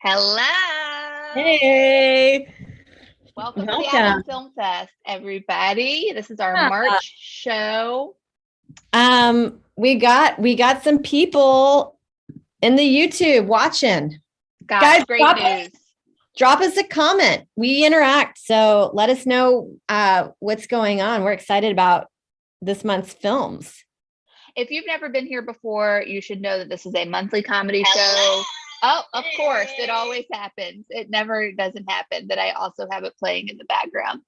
Hello. Hey, Welcome to the welcome. Adult Film Fest, everybody. This is our March show. We got some people in the YouTube watching. Gosh, Guys, great news. drop us a comment. We interact, so let us know what's going on. We're excited about this month's films. If you've never been here before, you should know that this is a monthly comedy show. Oh, of course, it always happens. It never doesn't happen that I also have it playing in the background.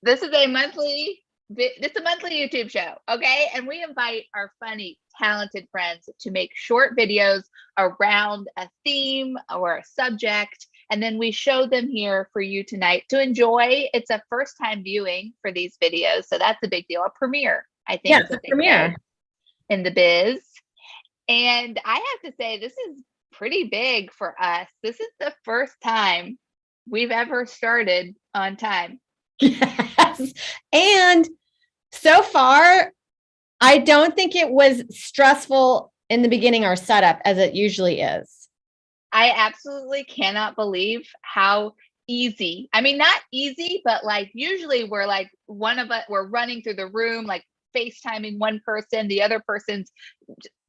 This is a monthly YouTube show, okay? And we invite our funny, talented friends to make short videos around a theme or a subject, and then we show them here for you tonight to enjoy. It's a first-time viewing for these videos, so that's a big deal. A premiere, I think. Yeah, it's a premiere in the biz. And I have to say, this is pretty big for us. This is the first time we've ever started on time. Yes. And so far, I don't think it was stressful in the beginning, our setup, as it usually is. I absolutely cannot believe how easy. I mean, not easy, but like usually we're like we're running through the room, like FaceTiming one person, the other person's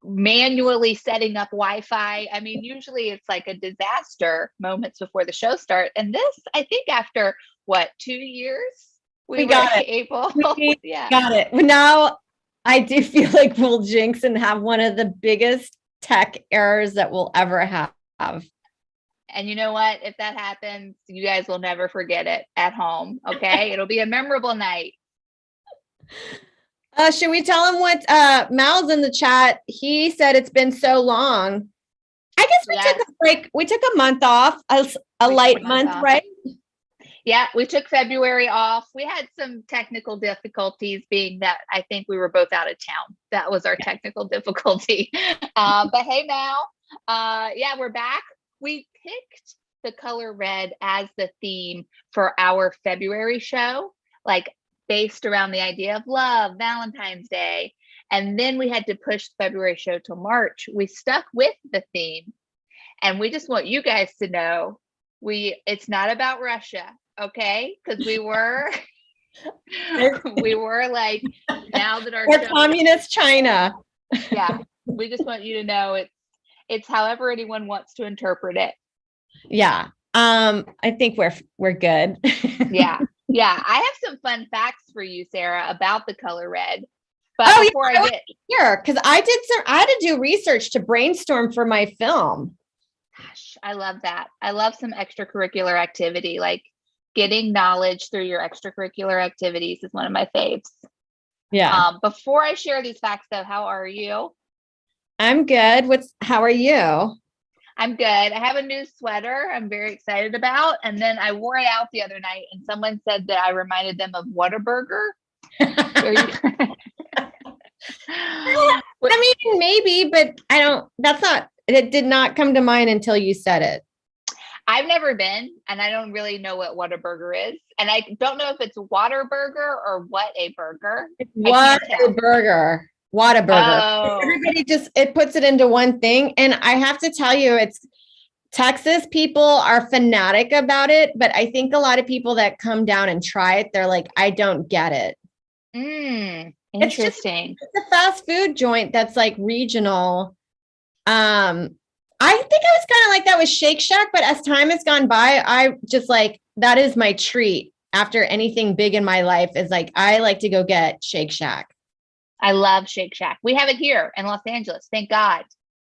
manually setting up Wi-Fi. I mean, usually it's like a disaster moments before the show starts. And this, I think after 2 years, we got it. Able. Yeah. Got it. Now I do feel like we'll jinx and have one of the biggest tech errors that we'll ever have. And you know what? If that happens, you guys will never forget it at home. Okay. It'll be a memorable night. Should we tell him what Mal's in the chat? He said it's been so long. I guess we took a break. We took a month off, a light month, right? Yeah, we took February off. We had some technical difficulties, being that I think we were both out of town. That was our technical difficulty. But hey, Mal, yeah, we're back. We picked the color red as the theme for our February show, like based around the idea of love, Valentine's Day. And then we had to push the February show till March. We stuck with the theme. And we just want you guys to know it's not about Russia, okay? Because we were like, now that our show, communist China. Yeah. We just want you to know it's however anyone wants to interpret it. Yeah. I think we're good. Yeah. Yeah. I have some fun facts for you, Sarah, about the color red. But before I get here, because I had to do research to brainstorm for my film. Gosh, I love that. I love some extracurricular activity, like getting knowledge through your extracurricular activities is one of my faves. Yeah. Before I share these facts though, how are you? I'm good. How are you? I'm good. I have a new sweater I'm very excited about. And then I wore it out the other night and someone said that I reminded them of Whataburger. I mean, maybe, but it did not come to mind until you said it. I've never been, and I don't really know what Whataburger is. And I don't know if it's Waterburger or what a burger. Whataburger. Whataburger. Oh. Everybody it puts it into one thing. And I have to tell you, Texas people are fanatic about it, but I think a lot of people that come down and try it, they're like, I don't get it. Interesting. It's a fast food joint that's like regional. I think I was kind of like that with Shake Shack, but as time has gone by, I just like, that is my treat after anything big in my life is like, I like to go get Shake Shack. I love Shake Shack. We have it here in Los Angeles. Thank God.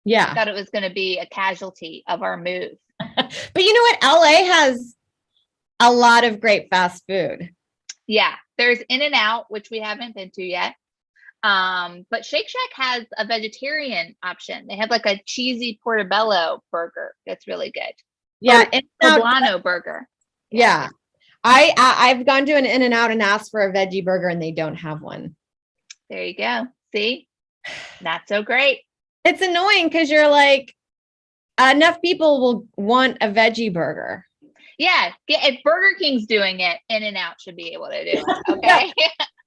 Yeah. I thought it was going to be a casualty of our move. But you know what? LA has a lot of great fast food. Yeah. There's In-N-Out, which we haven't been to yet. But Shake Shack has a vegetarian option. They have like a cheesy portobello burger that's really good. Yeah, poblano burger. Yeah, I've gone to an In-N-Out and asked for a veggie burger, and they don't have one. There you go. See, not so great. It's annoying because you're like, enough people will want a veggie burger. Yeah, if Burger King's doing it, In-N-Out should be able to do it. Okay.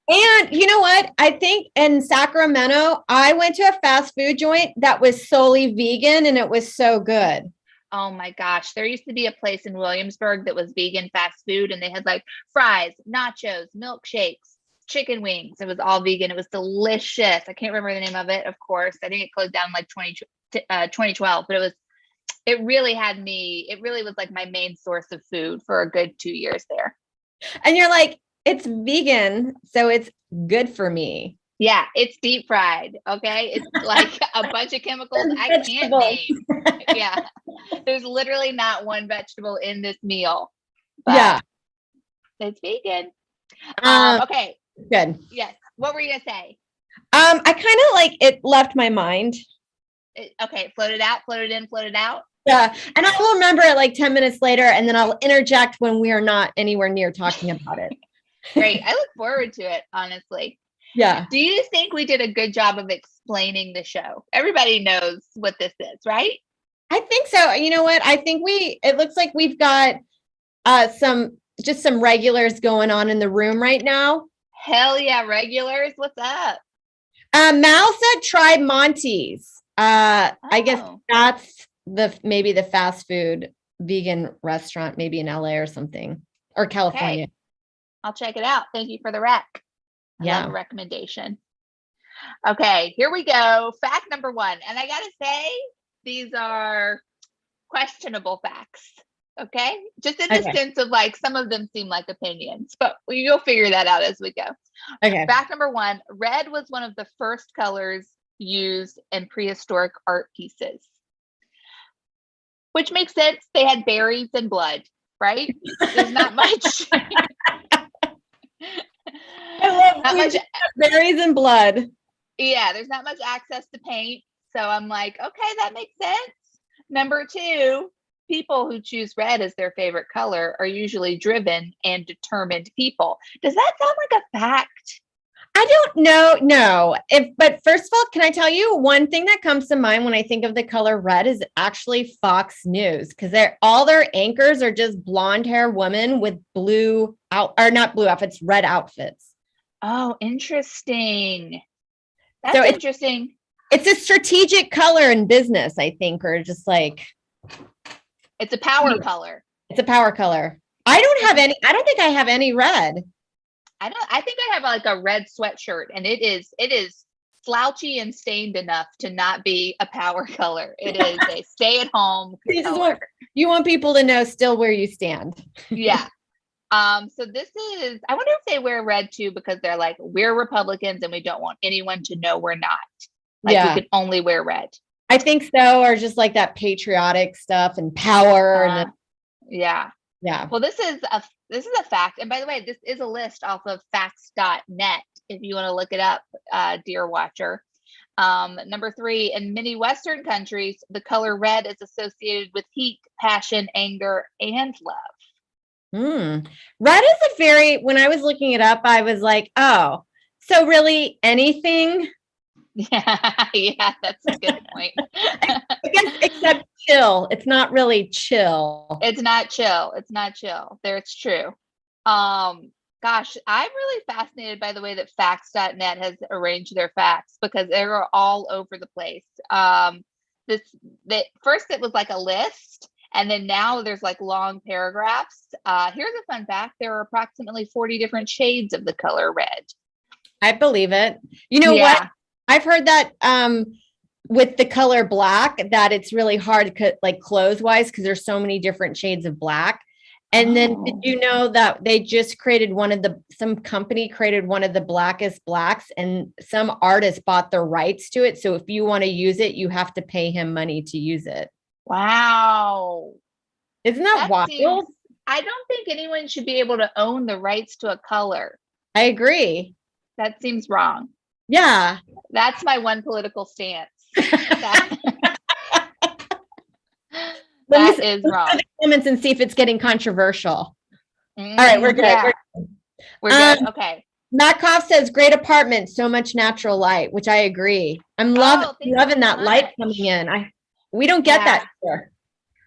And you know what? I think in Sacramento, I went to a fast food joint that was solely vegan and it was so good. Oh my gosh. There used to be a place in Williamsburg that was vegan fast food, and they had like fries, nachos, milkshakes, chicken wings. It was all vegan. It was delicious. I can't remember the name of it, of course. I think it closed down like 2012, but it really was like my main source of food for a good 2 years there. And you're like, it's vegan, so it's good for me. Yeah, it's deep fried. Okay. It's like a bunch of chemicals I can't name. Yeah. There's literally not one vegetable in this meal. Yeah. It's vegan. Okay. Good. Yes. What were you gonna say? I kind of like it left my mind. Okay. Floated out, floated in, floated out. Yeah. And I will remember it like 10 minutes later, and then I'll interject when we are not anywhere near talking about it. Great. I look forward to it, honestly. Yeah. Do you think we did a good job of explaining the show? Everybody knows what this is, right? I think so. You know what? I think it looks like we've got some regulars going on in the room right now. Hell yeah, regulars. What's up? Mal said try Monty's. I guess that's maybe the fast food vegan restaurant, maybe in LA or something, or California. Okay. I'll check it out. Thank you for the rec. I love a recommendation. Okay, here we go. Fact number 1. And I gotta say, these are questionable facts. Okay, just in the sense of like some of them seem like opinions, but you'll figure that out as we go. Okay. Fact number 1: red was one of the first colors used in prehistoric art pieces, which makes sense. They had berries and blood, right? There's not much. I love berries and blood. Yeah, there's not much access to paint. So I'm like, okay, that makes sense. Number 2, people who choose red as their favorite color are usually driven and determined people. Does that sound like a fact? I don't know. No. But first of all, can I tell you one thing that comes to mind when I think of the color red is actually Fox News, because all their anchors are just blonde hair women with not blue outfits, red outfits. Oh, interesting. That's interesting. It's a strategic color in business, I think, or just like it's a power color. It's a power color. I don't think I have any red. I think I have like a red sweatshirt, and it is slouchy and stained enough to not be a power color. It is a stay at home color. You want people to know still where you stand. Yeah. So this is, I wonder if they wear red too, because they're like, we're Republicans and we don't want anyone to know we're not. Like we can only wear red. I think so. Or just like that patriotic stuff and power. Yeah. Yeah. Well, this is a fact. And by the way, this is a list off of facts.net. If you want to look it up, dear watcher. Number 3, in many Western countries, the color red is associated with heat, passion, anger, and love. Red is when I was looking it up, I was like, oh, so really anything? Yeah, that's a good point. I guess except chill. It's not really chill. It's not chill. There, it's true. Gosh, I'm really fascinated by the way that facts.net has arranged their facts, because they're all over the place. First it was like a list, and then now there's like long paragraphs. Here's a fun fact. There are approximately 40 different shades of the color red. I believe it. You know what? I've heard that with the color black, that it's really hard like clothes wise, because there's so many different shades of black. And then did you know that they just created some company created one of the blackest blacks, and some artist bought the rights to it. So if you want to use it, you have to pay him money to use it. Wow. Isn't that wild? I don't think anyone should be able to own the rights to a color. I agree. That seems wrong. Yeah. That's my one political stance. That is wrong. Comments and see if it's getting controversial. All right, we're good. Yeah. We're good. Okay. Matt Koff says, great apartment, so much natural light, which I agree. I'm loving that light coming in. We don't get that here.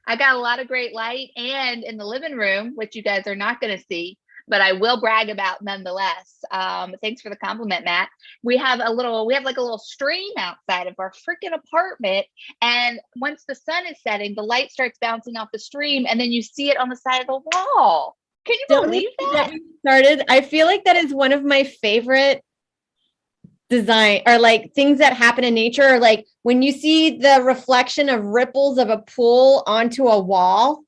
I got a lot of great light, and in the living room, which you guys are not going to see, but I will brag about nonetheless. Thanks for the compliment, Matt. We have like a little stream outside of our freaking apartment. And once the sun is setting, the light starts bouncing off the stream and then you see it on the side of the wall. Can you believe that? I feel like that is one of my favorite design or like things that happen in nature, or like when you see the reflection of ripples of a pool onto a wall.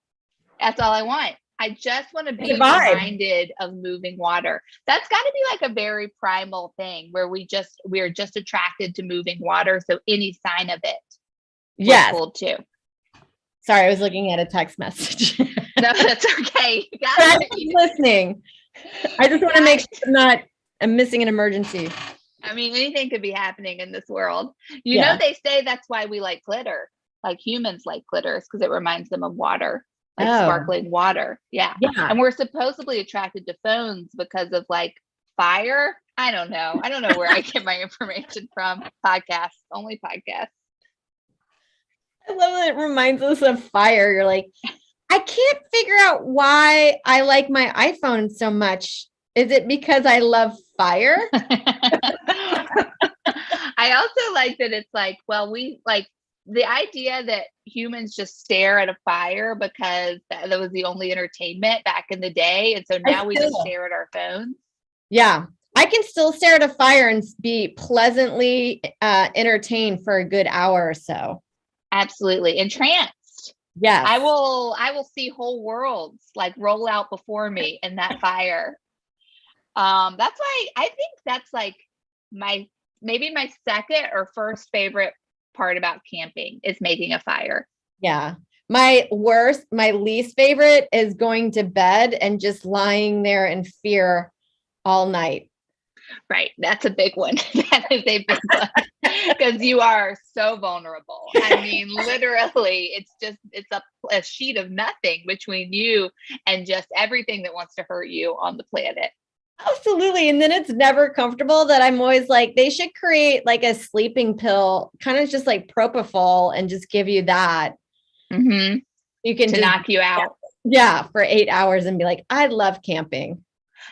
That's all I want. I just want to be reminded of moving water. That's got to be like a very primal thing where we're just attracted to moving water. So any sign of it, yes, cool too. Sorry, I was looking at a text message. No, that's okay. I'm listening. I just want to make sure I'm missing an emergency. I mean, anything could be happening in this world. You know, they say that's why we like glitter. Like humans like glitters because it reminds them of water. Like sparkling water. Yeah. And we're supposedly attracted to phones because of like fire. I don't know where I get my information from. Only podcasts. I love that it reminds us of fire. You're like, I can't figure out why I like my iPhone so much. Is it because I love fire? I also like that it's like, well, we like the idea that humans just stare at a fire because that was the only entertainment back in the day. And so now we just stare at our phones. Yeah. I can still stare at a fire and be pleasantly entertained for a good hour or so. Absolutely. Entranced. Yes. I will see whole worlds like roll out before me in that fire. That's why I think that's like maybe my second or first favorite part about camping is making a fire. Yeah. My least favorite is going to bed and just lying there in fear all night. Right. That's a big one. That is a big one because you are so vulnerable. I mean, literally, it's a sheet of nothing between you and just everything that wants to hurt you on the planet. Absolutely. And then it's never comfortable that I'm always like, they should create like a sleeping pill, kind of just like propofol and just give you that. Mm-hmm. You can to knock you out. Yeah. For 8 hours and be like, I love camping.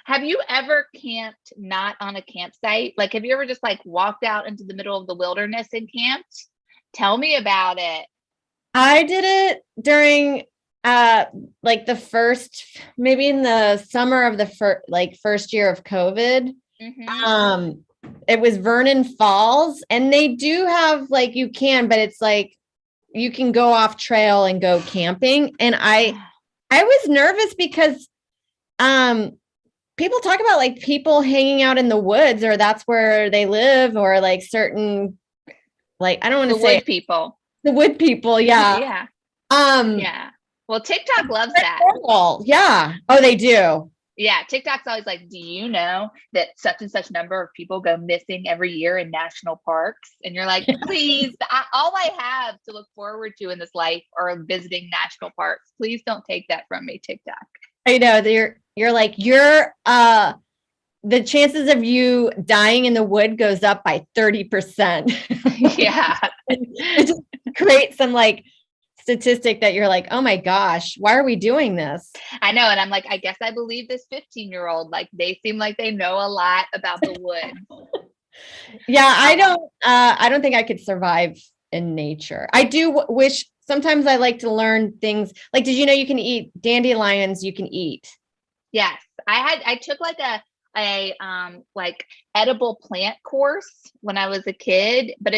Have you ever camped not on a campsite? Like, have you ever just like walked out into the middle of the wilderness and camped? Tell me about it. I did it during like the first, maybe in the summer of the first year of COVID. Mm-hmm. It was Vernon Falls, and they do have like, you can, but it's like you can go off trail and go camping. And I was nervous because people talk about like people hanging out in the woods, or that's where they live, or like certain, like, I don't want to say the wood people. Yeah. Yeah. Yeah. Well, TikTok loves that. Normal. Yeah. Oh, they do. Yeah. TikTok's always like, do you know that such and such number of people go missing every year in national parks? And you're like, please, all I have to look forward to in this life are visiting national parks. Please don't take that from me, TikTok. I know you're like, the chances of you dying in the wood goes up by 30%. Yeah. It just creates some like statistic that you're like, oh my gosh, why are we doing this? I know. And I'm like, I guess I believe this 15-year-old, like they seem like they know a lot about the wood. Yeah. I don't think I could survive in nature. I do wish sometimes I like to learn things like, did you know you can eat dandelions? You can eat. Yes. I took like a like edible plant course when I was a kid, but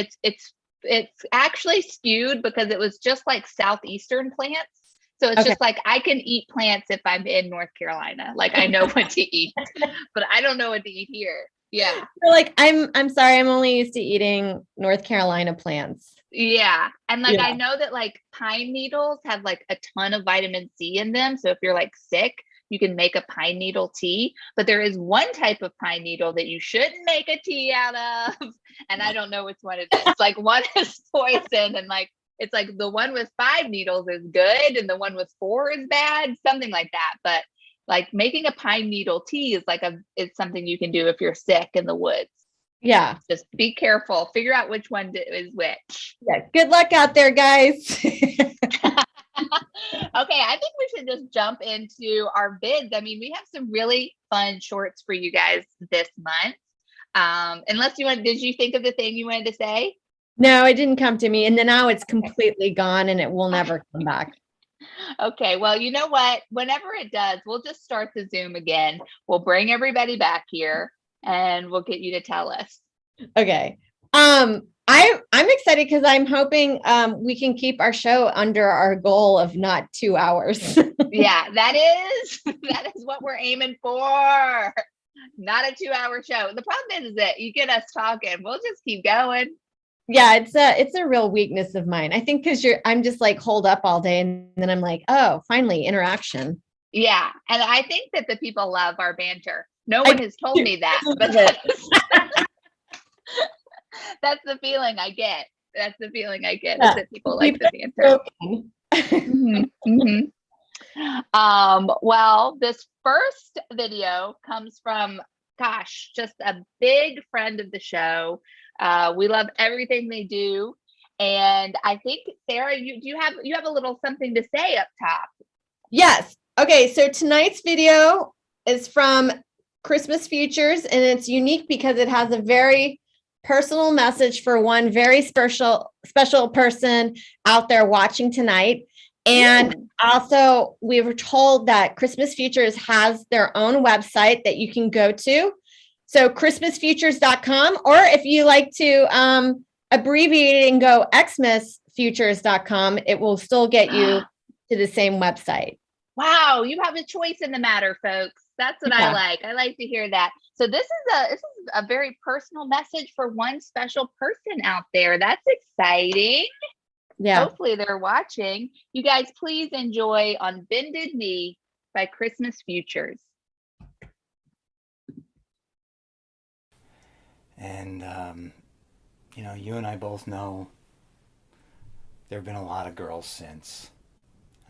it's actually skewed because it was just like southeastern plants. So it's just like I can eat plants if I'm in North Carolina. Like I know what to eat, but I don't know what to eat here. Yeah. You're like, I'm sorry, I'm only used to eating North Carolina plants. Yeah. And like I know that like pine needles have like a ton of vitamin C in them. So if you're like sick, you can make a pine needle tea, but there is one type of pine needle that you shouldn't make a tea out of. And I don't know which one it is. Like one is poison, and like, it's like the one with 5 needles is good and the one with 4 is bad, something like that. But like making a pine needle tea is like it's something you can do if you're sick in the woods. Yeah. Just be careful. Figure out which one is which. Yeah. Good luck out there, guys. Okay, I think we should just jump into our bids. I mean, we have some really fun shorts for you guys this month. Unless did you think of the thing you wanted to say? No, it didn't come to me. And then now it's completely gone and it will never come back. Okay, well, you know what? Whenever it does, we'll just start the Zoom again. We'll bring everybody back here and we'll get you to tell us. Okay. I'm excited because I'm hoping we can keep our show under our goal of not 2 hours. Yeah, that is what we're aiming for. Not a 2-hour show. The problem is that you get us talking, we'll just keep going. Yeah, it's a real weakness of mine. I think because I'm just like holed up all day and then I'm like, oh, finally interaction. Yeah, and I think that the people love our banter. No one has told me that, but that's the feeling I get. That's the feeling I get, is that people like the banter. Well, this first video comes from, gosh, just a big friend of the show. We love everything they do. And I think, Sarah, you have a little something to say up top. Yes. Okay, so tonight's video is from Xmas Futures, and it's unique because it has a very personal message for one very special person out there watching tonight. And also, we were told that Xmas Futures has their own website that you can go to. So xmasfutures.com, or if you like to abbreviate it and go xmasfutures.com, it will still get you to the same website. Wow, you have a choice in the matter, folks. That's what I like. I like to hear that. So this is a very personal message for one special person out there. That's exciting. Yeah. Hopefully they're watching. You guys, please enjoy On Bended Knee by Xmas Futures. And, you know, you and I both know there have been a lot of girls since.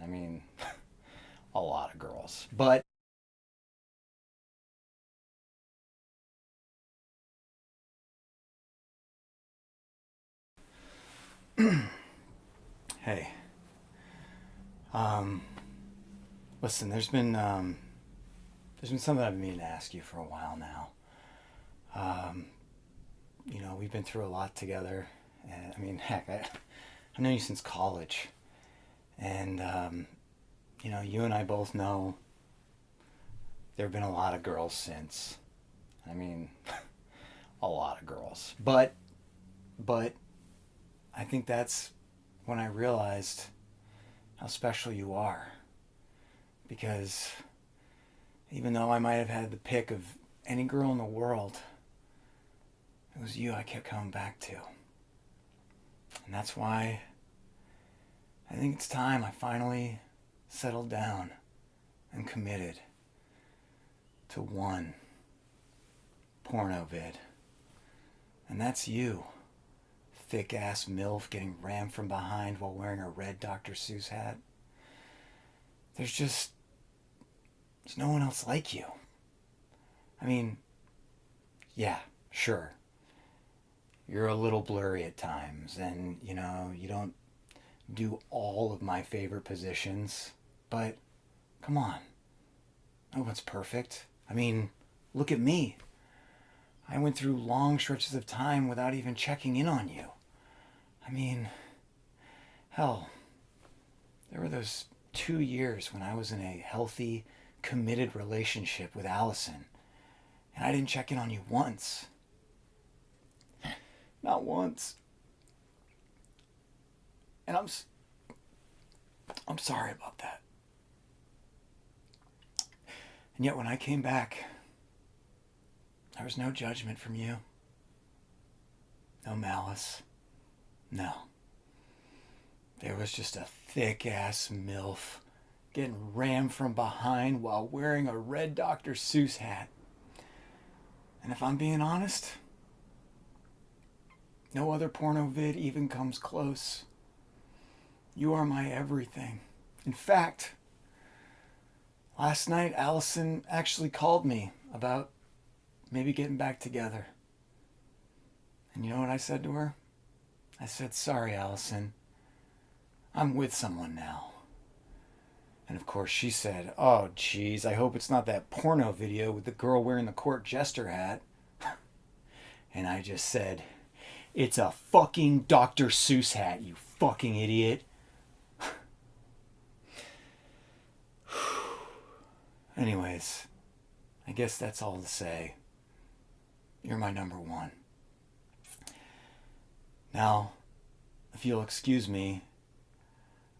I mean, a lot of girls. But hey, listen, there's been something I've been meaning to ask you for a while now. You know, we've been through a lot together, and I mean, heck, I've known you since college, and you know, you and I both know there have been a lot of girls since. I mean, a lot of girls, but I think that's when I realized how special you are, because even though I might have had the pick of any girl in the world, it was you I kept coming back to. And that's why I think it's time I finally settled down and committed to one porno vid. And that's you, thick ass MILF getting rammed from behind while wearing a red Dr. Seuss hat. There's no one else like you. I mean, yeah, sure. You're a little blurry at times, and, you know, you don't do all of my favorite positions, but come on. No one's perfect. I mean, look at me. I went through long stretches of time without even checking in on you. I mean, hell, there were those 2 years when I was in a healthy, committed relationship with Allison, and I didn't check in on you once. Not once. And I'm sorry about that. And yet when I came back, there was no judgment from you. No malice. No. There was just a thick-ass MILF getting rammed from behind while wearing a red Dr. Seuss hat. And if I'm being honest, no other porno vid even comes close. You are my everything. In fact, last night Allison actually called me about maybe getting back together. And you know what I said to her? I said, sorry, Allison. I'm with someone now. And of course she said, "Oh, geez, I hope it's not that porno video with the girl wearing the court jester hat." And I just said, "It's a fucking Dr. Seuss hat, you fucking idiot." Anyways, I guess that's all to say. You're my number one. Now, if you'll excuse me,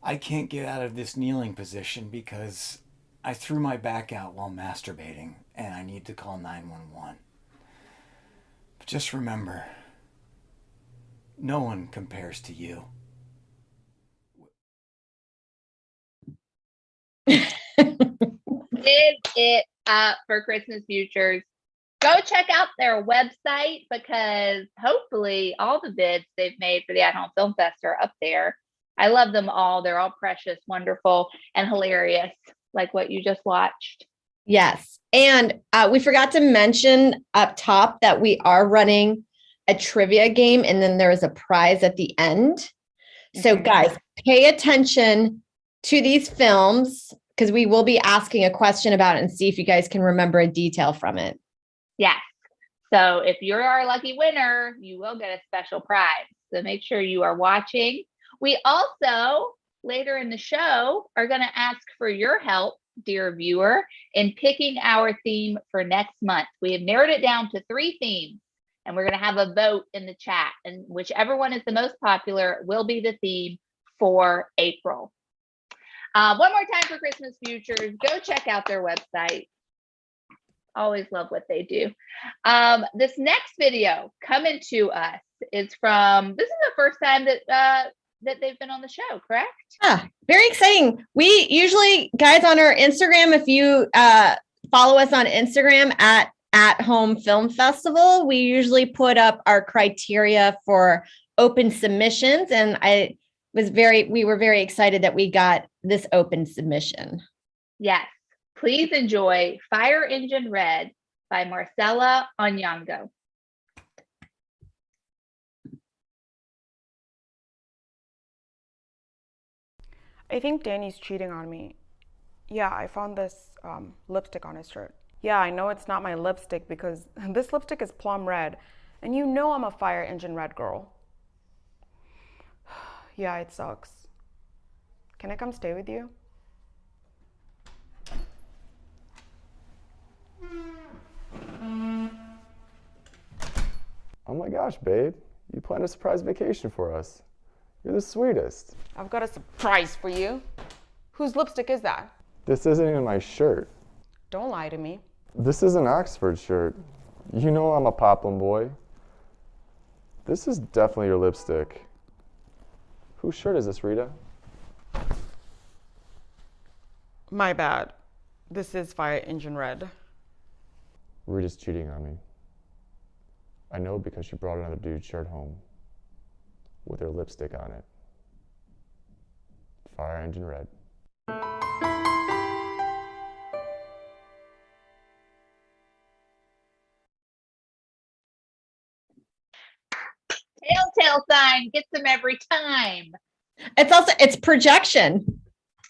I can't get out of this kneeling position because I threw my back out while masturbating and I need to call 911. But just remember, no one compares to you. Is it up for Xmas Futures? Go check out their website because hopefully all the bids they've made for the At Home Film Fest are up there. I love them all. They're all precious, wonderful, and hilarious, like what you just watched. Yes. And we forgot to mention up top that we are running a trivia game and then there is a prize at the end. So guys, pay attention to these films because we will be asking a question about it and see if you guys can remember a detail from it. Yes. So if you're our lucky winner, you will get a special prize. So make sure you are watching. We also, later in the show, are going to ask for your help, dear viewer, in picking our theme for next month. We have narrowed it down to 3 themes, and we're going to have a vote in the chat. And whichever one is the most popular will be the theme for April. One more time for Xmas Futures. Go check out their website. Always love what they do. This next video coming to us is from, this is the first time that they've been on the show, correct? Yeah, very exciting. We usually, guys, on our Instagram, if you follow us on Instagram at Home Film Festival, we usually put up our criteria for open submissions. And we were very excited that we got this open submission. Yes. Please enjoy Fire Engine Red by Marcela Onyango. I think Danny's cheating on me. Yeah, I found this lipstick on his shirt. Yeah, I know it's not my lipstick because this lipstick is plum red, and you know I'm a Fire Engine Red girl. Yeah, it sucks. Can I come stay with you? Oh my gosh, babe. You planned a surprise vacation for us. You're the sweetest. I've got a surprise for you. Whose lipstick is that? This isn't even my shirt. Don't lie to me. This is an Oxford shirt. You know I'm a Poplin boy. This is definitely your lipstick. Whose shirt is this, Rita? My bad. This is Fire Engine Red. Rita's cheating on me. I know because she brought another dude's shirt home with her lipstick on it. Fire Engine Red. Telltale sign gets them every time. It's projection.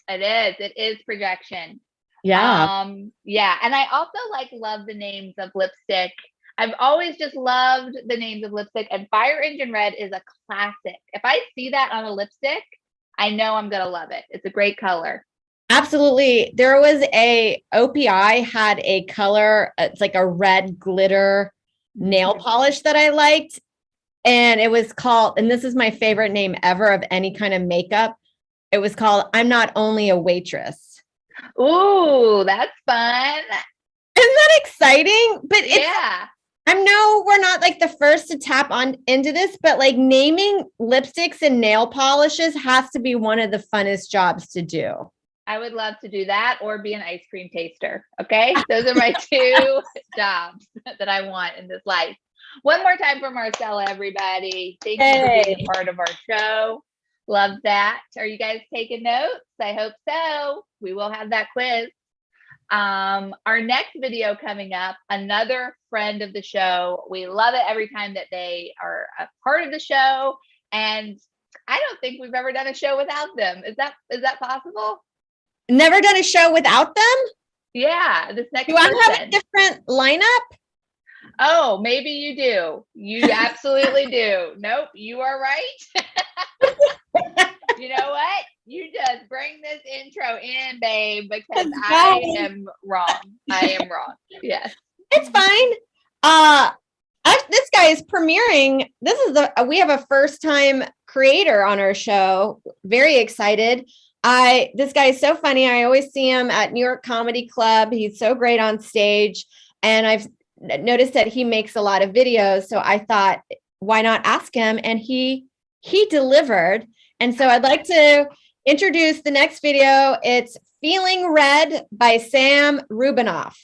It is projection. Yeah. Yeah. And I also love the names of lipstick. I've always just loved the names of lipstick, and Fire Engine Red is a classic. If I see that on a lipstick, I know I'm going to love it. It's a great color. Absolutely. There was OPI had a color, it's like a red glitter nail polish that I liked. And it was called, and this is my favorite name ever of any kind of makeup. It was called I'm Not Only a Waitress. Ooh, that's fun. Isn't that exciting? But yeah. I know we're not the first to tap on into this, but naming lipsticks and nail polishes has to be one of the funnest jobs to do. I would love to do that or be an ice cream taster. Okay. Those are my 2 jobs that I want in this life. One more time for Marcela, everybody. Thank you for being a part of our show. Love that. Are you guys taking notes? I hope so. We will have that quiz. Our next video coming up, another friend of the show. We love it every time that they are a part of the show. And I don't think we've ever done a show without them. Is that possible? Never done a show without them? Yeah, this next Do I have a person. different lineup? Oh, maybe you do. You absolutely do. Nope, you are right. You know what? You just bring this intro in, babe, because I am wrong. I am wrong. Yes. It's fine. This guy is premiering. We have a first time creator on our show. Very excited. This guy is so funny. I always see him at New York Comedy Club. He's so great on stage. And I've noticed that he makes a lot of videos. So I thought, why not ask him? And he delivered. And so I'd like to introduce the next video. It's Feeling Red by Sam Rubinoff.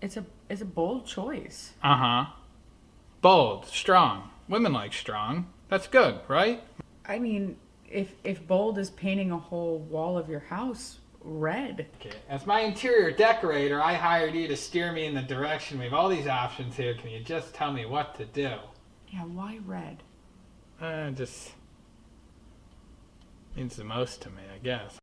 It's a bold choice. Bold, strong. Women like strong. That's good, right? I mean, if bold is painting a whole wall of your house red. Okay. As my interior decorator, I hired you to steer me in the direction. We have all these options here. Can you just tell me what to do? Yeah, why red? Just means the most to me, I guess.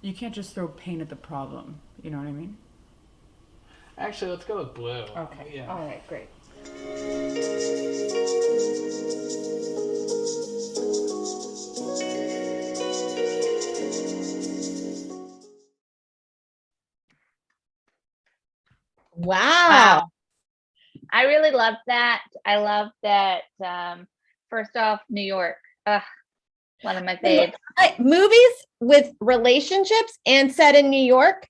You can't just throw paint at the problem. You know what I mean? Actually, let's go with blue. Okay. Yeah. All right, great. Wow. I really love that. I love that. First off, New York. One of my faves. Movies with relationships and set in New York,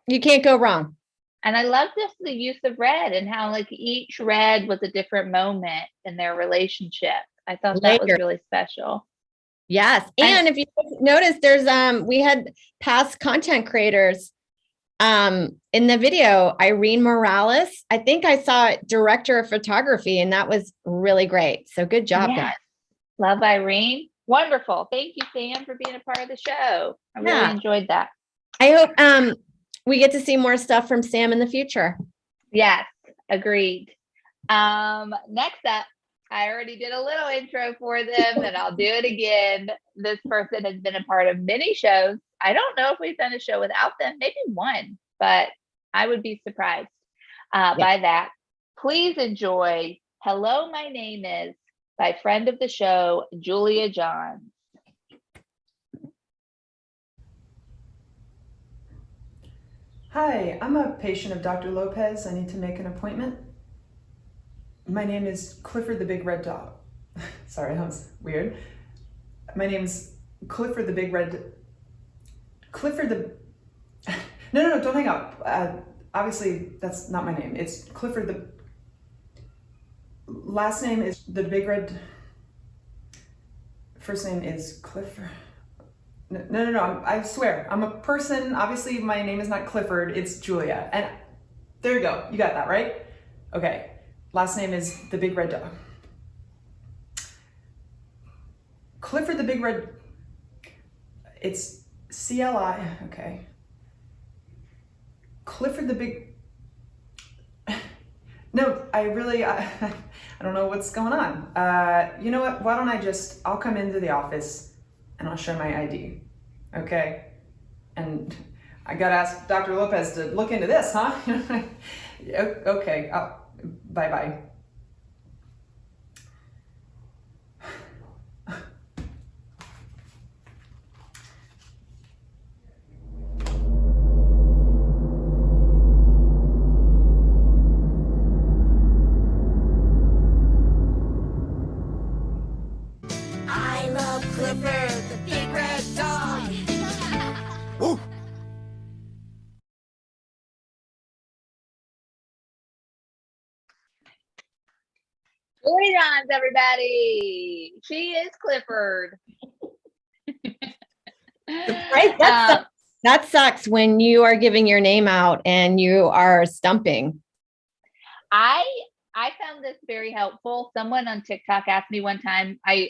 you can't go wrong. And I love just the use of red and how like each red was a different moment in their relationship. I thought that was really special. Yes. And if you notice, there's we had past content creators in the video. Irene Morales, I think I saw director of photography, and that was really great. So good job, guys. Love Irene. Wonderful. Thank you, Sam, for being a part of the show. I really enjoyed that. I hope we get to see more stuff from Sam in the future. Yes, agreed. Next up, I already did a little intro for them and I'll do it again. This person has been a part of many shows. I don't know if we've done a show without them, maybe one, but I would be surprised by that. Please enjoy Hello, My Name Is by friend of the show, Julia Johns. Hi, I'm a patient of Dr. Lopez. I need to make an appointment. My name is Clifford the Big Red Dog. Sorry, that was weird. My name's Clifford the Big Red... Clifford the... No, don't hang up. Obviously, that's not my name. It's Clifford the... Last name is the Big Red... First name is Clifford... No, I swear. I'm a person. Obviously, my name is not Clifford. It's Julia. And there you go. You got that, right? Okay. Last name is the Big Red Dog. Clifford the Big Red... It's C-L-I... Okay. Clifford the Big... No, I don't know what's going on. You know what? Why don't I'll come into the office and I'll show my ID, okay? And I gotta ask Dr. Lopez to look into this, huh? Okay, bye-bye. I love Clifford, the big red dog. Woo! Join on, everybody. She is Clifford. Right? That sucks when you are giving your name out and you are stumping. I found this very helpful. Someone on TikTok asked me one time, I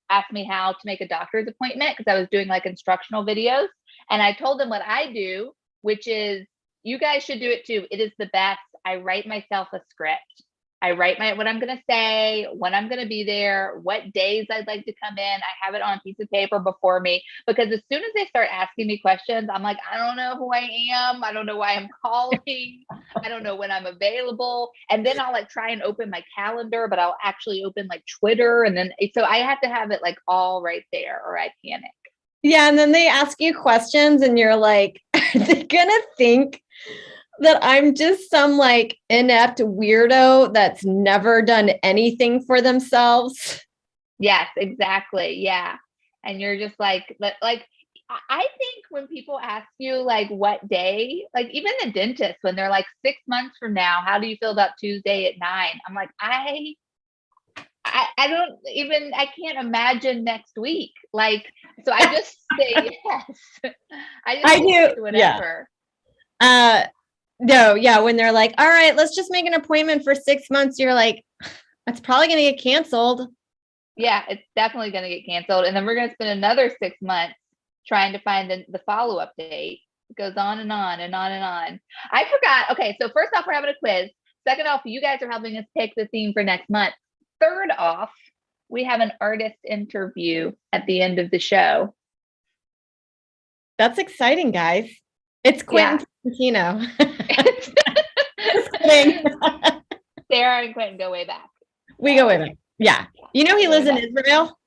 asked me how to make a doctor's appointment because I was doing like instructional videos. And I told them what I do, which is, you guys should do it too. It is the best. I write myself a script. I write what I'm going to say, when I'm going to be there, what days I'd like to come in. I have it on a piece of paper before me, because as soon as they start asking me questions, I'm like, I don't know who I am. I don't know why I'm calling. I don't know when I'm available. And then I'll like try and open my calendar, but I'll actually open like Twitter. And then, so I have to have it like all right there or I panic. Yeah. And then they ask you questions and you're like, are they going to think that I'm just some like inept weirdo that's never done anything for themselves? Yes, exactly. Yeah. And you're just like, I think when people ask you like what day, like even the dentist, when they're like 6 months from now, how do you feel about Tuesday at 9? I'm like, I don't even, I can't imagine next week. Like, so I just say yes. I do whatever. Yeah. No, yeah. When they're like, all right, let's just make an appointment for 6 months. You're like, that's probably going to get canceled. Yeah, it's definitely going to get canceled. And then we're going to spend another 6 months trying to find the follow-up date. It goes on and on and on and on. I forgot. Okay, so first off, we're having a quiz. Second off, you guys are helping us pick the theme for next month. Third off, we have an artist interview at the end of the show. That's exciting, guys. It's Quentin Tarantino. Just kidding. Sarah and Quentin go way back. We go way back. Yeah. You know he lives in Israel?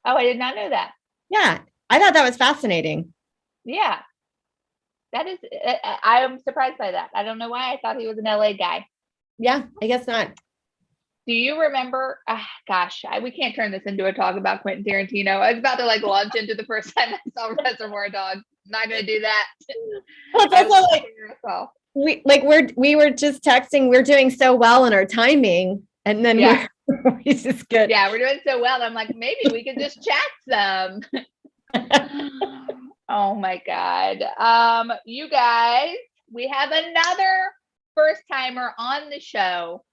Oh, I did not know that. Yeah. I thought that was fascinating. Yeah. That is, I am surprised by that. I don't know why I thought he was an LA guy. Yeah, I guess not. Do you remember, gosh, we can't turn this into a talk about Quentin Tarantino. I was about to like launch into the first time I saw Reservoir Dogs. Not going to do that. Well, it's also like, we were just texting, we're doing so well in our timing. And then we just good. Yeah, we're doing so well. I'm like, maybe we could just chat some. Oh my God. You guys, we have another first timer on the show.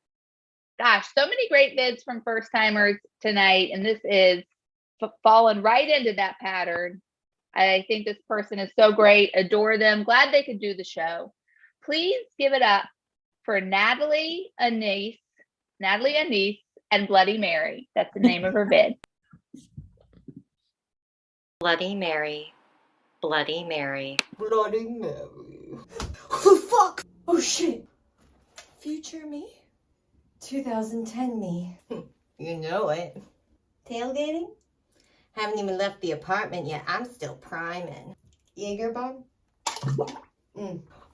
Gosh, so many great bids from first timers tonight. And this is fallen right into that pattern. I think this person is so great. Adore them. Glad they could do the show. Please give it up for Natalie Anis, and Bloody Mary. That's the name of her bid. Bloody Mary. Bloody Mary. Bloody Mary. Oh, fuck! Oh, shit! Future me? 2010 me. You know it. Tailgating? Haven't even left the apartment yet. I'm still priming. Jaeger bomb?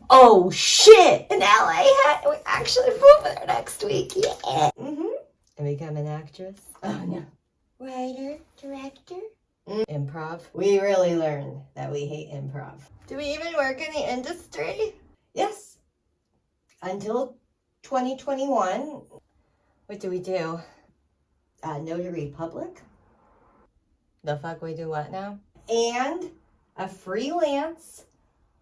Oh, shit! In LA? We actually move there next week. Yeah. And become an actress? Oh, no. Writer? Director? Improv? We really learned that we hate improv. Do we even work in the industry? Yes. Until 2021. What do we do? Notary public? The fuck we do what now? And a freelance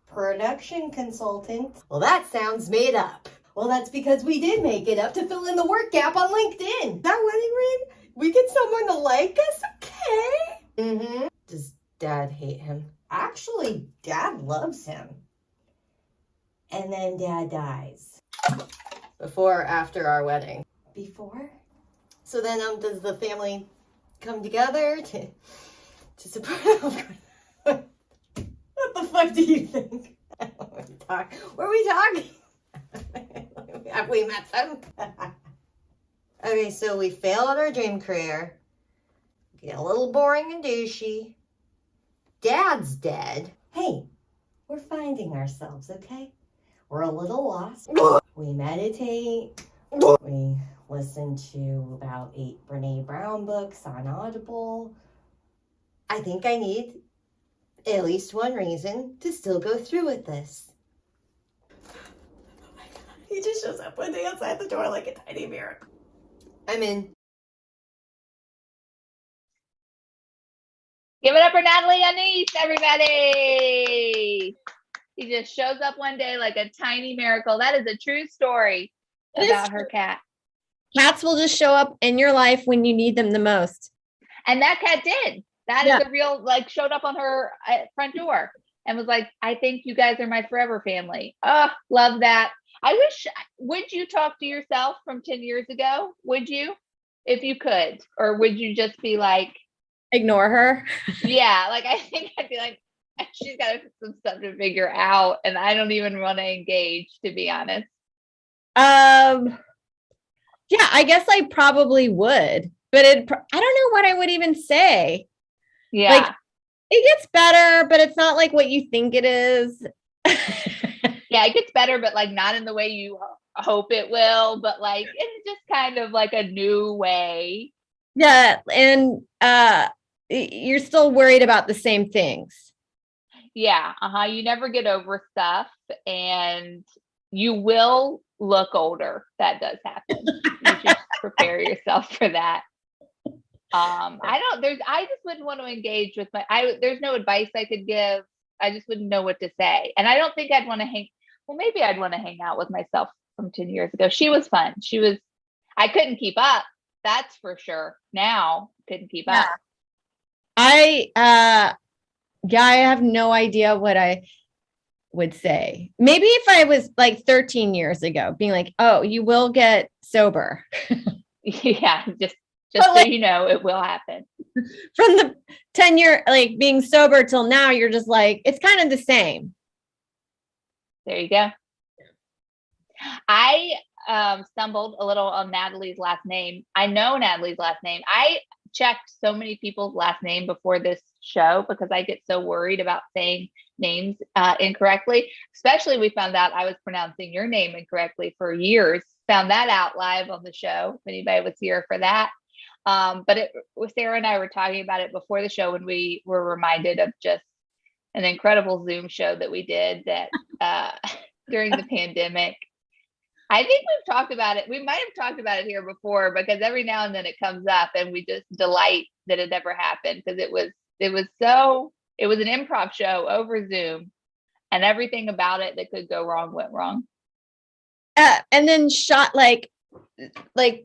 production consultant. Well, that sounds made up. Well, that's because we did make it up to fill in the work gap on LinkedIn. That wedding ring? We get someone to like us? Okay. Does Dad hate him? Actually, Dad loves him. and then Dad dies. Before or after our wedding? Before. So then does the family come together to support? What the fuck do you think? Were we talking? Have we met them? Okay, so we fail at our dream career. Get a little boring and douchey. Dad's dead. Hey, we're finding ourselves, okay? We're a little lost. We meditate. We listen to about 8 Brene Brown books on Audible. I think I need at least one reason to still go through with this. He just shows up one day outside the door like a tiny miracle. I'm in. Give it up for Natalie Anis, everybody. He just shows up one day like a tiny miracle. That is a true story about her cat. Cats will just show up in your life when you need them the most. And that cat did. That is a real, like, showed up on her front door and was like, I think you guys are my forever family. Oh, love that. Would you talk to yourself from 10 years ago? Would you? If you could? Or would you just be like, ignore her? Yeah, like, I think I'd be like, she's got some stuff to figure out and I don't even want to engage, to be honest. Yeah, I guess I probably would, but I don't know what I would even say. Yeah. Like, it gets better, but it's not like what you think it is. Yeah, it gets better, but like not in the way you hope it will, but like it's just kind of like a new way. Yeah, and you're still worried about the same things. Yeah, you never get over stuff, and you will look older. That does happen. You should prepare yourself for that. I just wouldn't want to engage with there's no advice I could give. I just wouldn't know what to say. And I don't think I'd want to maybe I'd want to hang out with myself from 10 years ago. She was fun. I couldn't keep up. That's for sure. Now couldn't keep up. I have no idea what I would say. Maybe if I was like 13 years ago, being like, oh, you will get sober. Yeah, just so you know, it will happen. From the 10-year, like being sober till now, you're just like, it's kind of the same. There you go. I stumbled a little on Natalie's last name. I know Natalie's last name. I checked so many people's last name before this show because I get so worried about saying names incorrectly. Especially, we found out I was pronouncing your name incorrectly for years. Found that out live on the show. If anybody was here for that. But Sarah and I were talking about it before the show when we were reminded of just an incredible Zoom show that we did that during the pandemic. I think we've talked about it. We might have talked about it here before because every now and then it comes up and we just delight that it ever happened because it was an improv show over Zoom and everything about it that could go wrong went wrong. And then shot like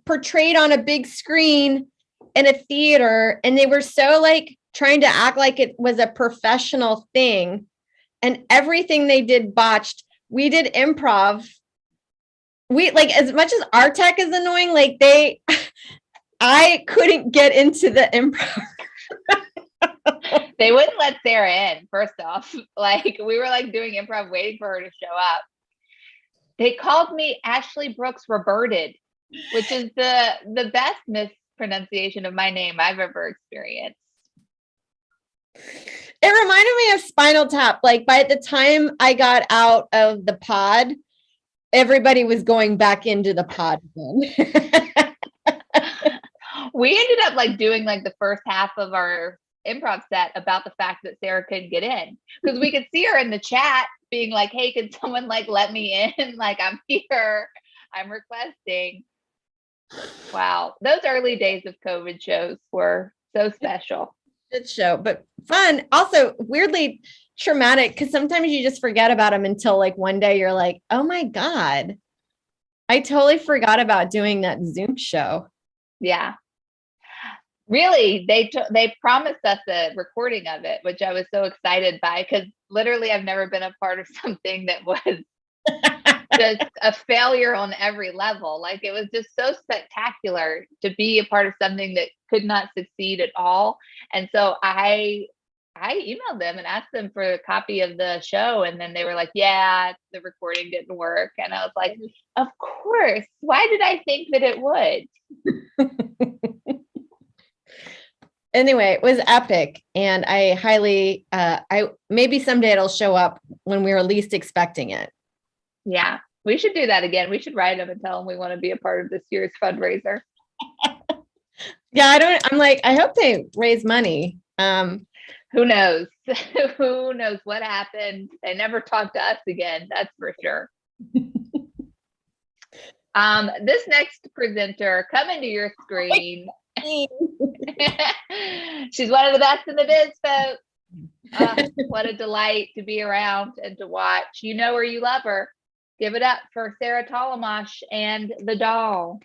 portrayed on a big screen in a theater, and they were so like trying to act like it was a professional thing, and everything they did botched. We did improv. We like, as much as our tech is annoying, like I couldn't get into the improv. They wouldn't let Sarah in, first off. Like, we were like doing improv waiting for her to show up. They called me Ashley Brooks Roberted, which is the best mispronunciation of my name I've ever experienced. It reminded me of Spinal Tap. Like, by the time I got out of the pod, everybody was going back into the pod again. We ended up like doing like the first half of our improv set about the fact that Sarah couldn't get in because we could see her in the chat being like, hey, could someone like let me in? Like, I'm here, I'm requesting. Wow. Those early days of COVID shows were so special. Good show, but fun. Also weirdly traumatic because sometimes you just forget about them until like one day you're like, oh my God, I totally forgot about doing that Zoom show. Yeah. Really, they promised us a recording of it, which I was so excited by because literally I've never been a part of something that was just a failure on every level. Like, it was just so spectacular to be a part of something that could not succeed at all. And so I emailed them and asked them for a copy of the show. And then they were like, yeah, the recording didn't work. And I was like, of course. Why did I think that it would? Anyway, it was epic. And I highly, maybe someday it'll show up when we were least expecting it. Yeah, we should do that again. We should write them and tell them we want to be a part of this year's fundraiser. Yeah, I'm like, I hope they raise money. Who knows? Who knows what happened? They never talked to us again. That's for sure. This next presenter, coming to your screen. She's one of the best in the biz, folks. What a delight to be around and to watch. You know her, you love her. Give it up for Sarah Talamash and the doll.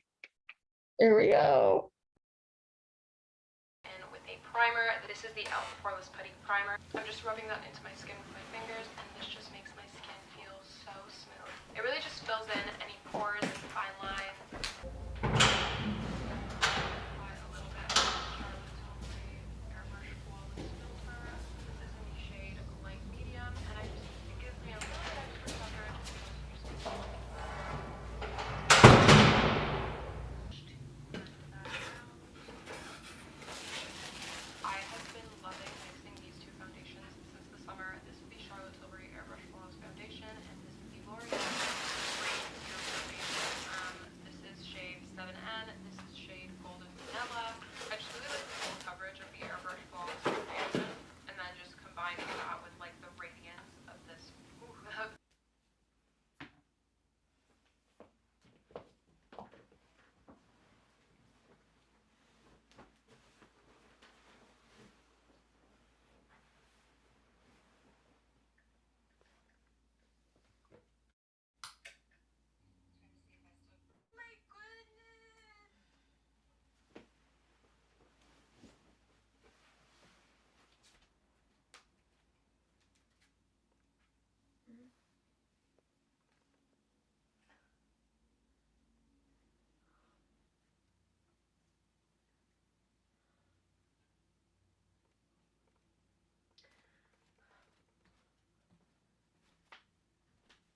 Here we go. And with a primer, this is the Out Poreless Putty Primer. I'm just rubbing that into my skin with my fingers, and this just makes my skin feel so smooth. It really just fills in any pores and fine lines. Apply a little bit of Charlotte Tilbury Airbrush Flawless Filter. This is in the shade Light Medium, and it gives me a little bit extra coverage. I have been loving mixing these two foundations since the summer. This is the Charlotte Tilbury Airbrush Flawless Foundation, and this is the L'Oreal Great Pure Foundation. This is shade 7N. This is shade Golden Vanilla. I just really like the full coverage of the Airbrush Flawless Foundation, and then just combining that with like the radiance of this.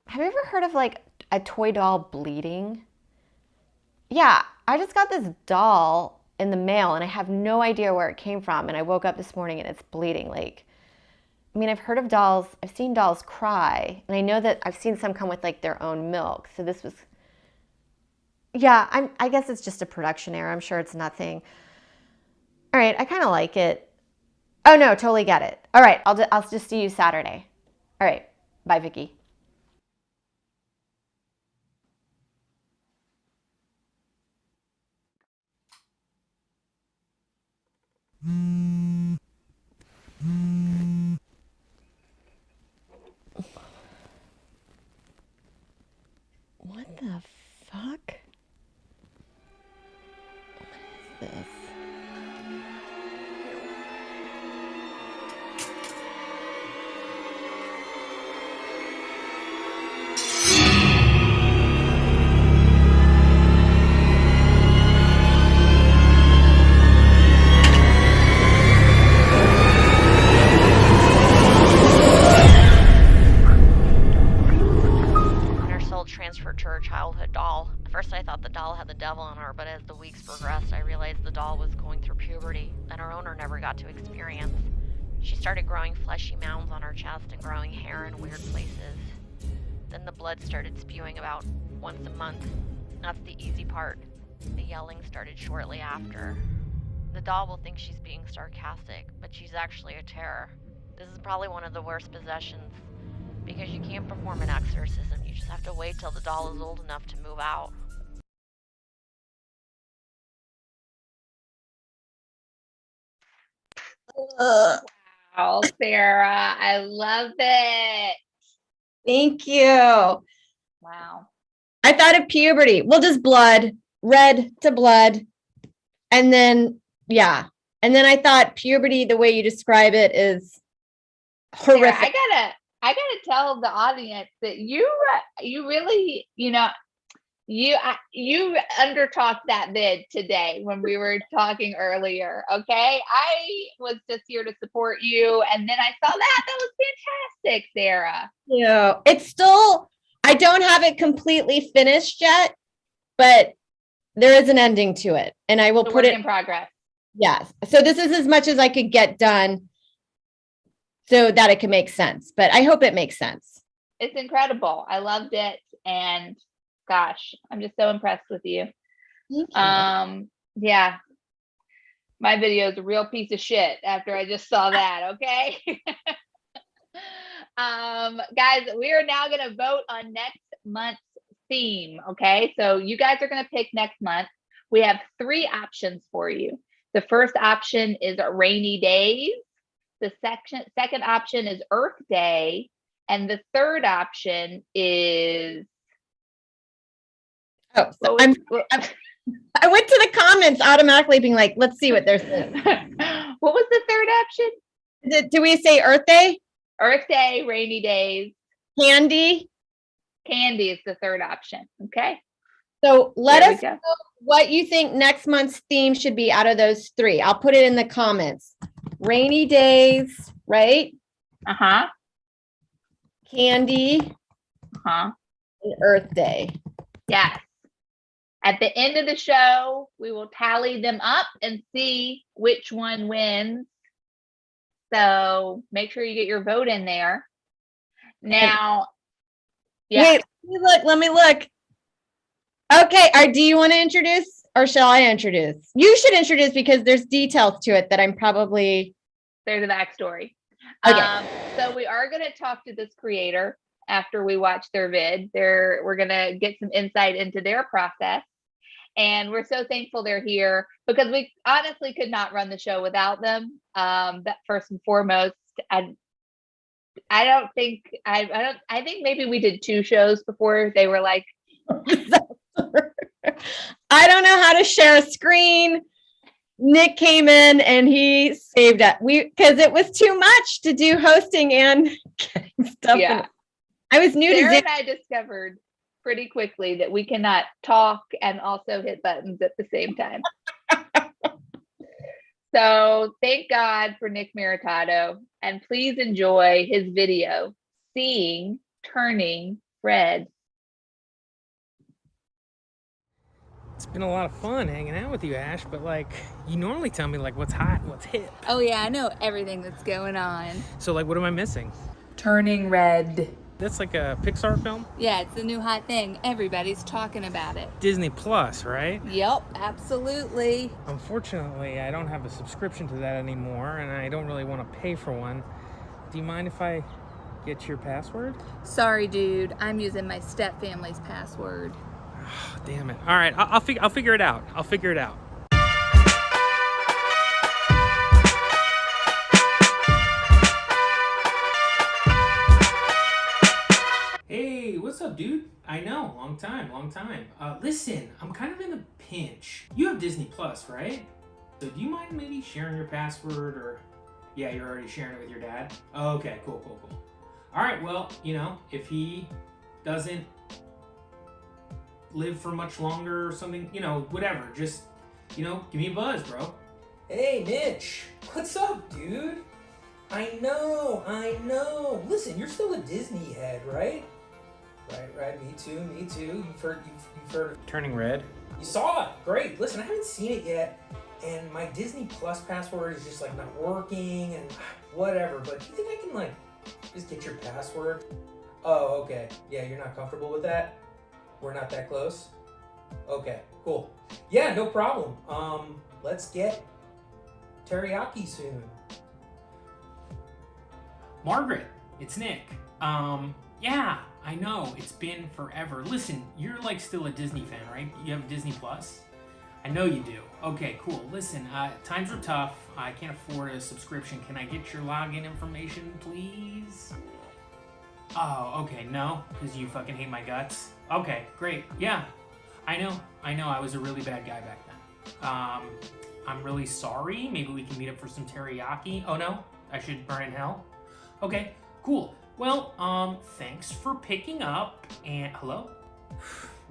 Have you ever heard of like a toy doll bleeding? Yeah, I just got this doll in the mail and I have no idea where it came from. And I woke up this morning and it's bleeding. Like, I mean, I've heard of dolls, I've seen dolls cry, and I know that I've seen some come with like their own milk. So this was, yeah, I guess it's just a production error. I'm sure it's nothing. All right, I kind of like it. Oh no, totally get it. All right, I'll just see you Saturday. All right, bye, Vicky. What the fuck? What is this? Transferred to her childhood doll. At first I thought the doll had the devil in her, but as the weeks progressed, I realized the doll was going through puberty that her owner never got to experience. She started growing fleshy mounds on her chest and growing hair in weird places. Then the blood started spewing about once a month. That's the easy part. The yelling started shortly after. The doll will think she's being sarcastic, but she's actually a terror. This is probably one of the worst possessions, because you can't perform an exorcism. You just have to wait till the doll is old enough to move out. Wow, Sarah, I love it. Thank you. Wow. I thought of puberty. Well, just blood, red to blood. And then, yeah. And then I thought puberty, the way you describe it, is horrific. Sarah, I gotta tell the audience that you really, you undertalked that vid today when we were talking earlier. Okay, I was just here to support you, and then I saw that was fantastic, Sarah. Yeah, it's still, I don't have it completely finished yet, but there is an ending to it, and I will put it in progress. Yes. So this is as much as I could get done so that it can make sense, but I hope it makes sense. It's incredible. I loved it. And gosh, I'm just so impressed with you. Thank you. Yeah. My video is a real piece of shit after I just saw that. Okay. Guys, we are now going to vote on next month's theme. Okay. So you guys are going to pick next month. We have 3 options for you. The first option is rainy days. The second option is Earth Day. And the third option is... Oh, so I went to the comments automatically being like, let's see what they're saying. What was the third option? Do we say Earth Day? Earth Day, rainy days. Candy? Candy is the third option. Okay. So let us know what you think next month's theme should be out of those 3. I'll put it in the comments. Rainy days, right? Uh-huh. Candy. Uh-huh. And Earth Day. Yes. At the end of the show, we will tally them up and see which one wins. So make sure you get your vote in there. Now, yeah. Wait, let me look. Okay, do you want to introduce or shall I introduce? You should introduce because there's details to it that I'm probably... There's a backstory. Okay. So we are going to talk to this creator after we watch their vid. We're going to get some insight into their process. And we're so thankful they're here because we honestly could not run the show without them. That first and foremost, I think maybe we did 2 shows before they were like, I don't know how to share a screen. Nick came in and he saved it. Because it was too much to do hosting and getting stuff. Yeah. I was new Sarah to and I discovered pretty quickly that we cannot talk and also hit buttons at the same time. So thank God for Nick Maritato, and please enjoy his video, Seeing Turning Red. It's been a lot of fun hanging out with you, Ash, but like, you normally tell me like what's hot, what's hip. Oh yeah, I know everything that's going on. So like, what am I missing? Turning Red. That's like a Pixar film? Yeah, it's the new hot thing. Everybody's talking about it. Disney Plus, right? Yep, absolutely. Unfortunately, I don't have a subscription to that anymore, and I don't really want to pay for one. Do you mind if I get your password? Sorry, dude. I'm using my stepfamily's password. Oh, damn it. All right, I'll figure it out. I'll figure it out. Hey, what's up, dude? I know, long time. Listen, I'm kind of in a pinch. You have Disney Plus, right? So do you mind maybe sharing your password or... Yeah, you're already sharing it with your dad? Okay, cool. All right, well, if he doesn't live for much longer or something, whatever, just, give me a buzz, bro. Hey, Mitch. What's up, dude? I know. Listen, you're still a Disney head, right? Right. Me too. You've heard of Turning Red? You saw it. Great. Listen, I haven't seen it yet, and my Disney Plus password is just not working and whatever, but do you think I can just get your password? Oh, okay. Yeah, you're not comfortable with that? We're not that close? Okay, cool. Yeah, no problem. Let's get teriyaki soon. Margaret, it's Nick. Yeah, I know, it's been forever. Listen, you're still a Disney fan, right? You have Disney Plus? I know you do. Okay, cool. Listen, times are tough. I can't afford a subscription. Can I get your login information, please? Oh, okay, no? Because you fucking hate my guts? Okay, great. Yeah, I know. I was a really bad guy back then. I'm really sorry. Maybe we can meet up for some teriyaki. Oh no? I should burn in hell? Okay, cool. Well, thanks for picking up. And hello?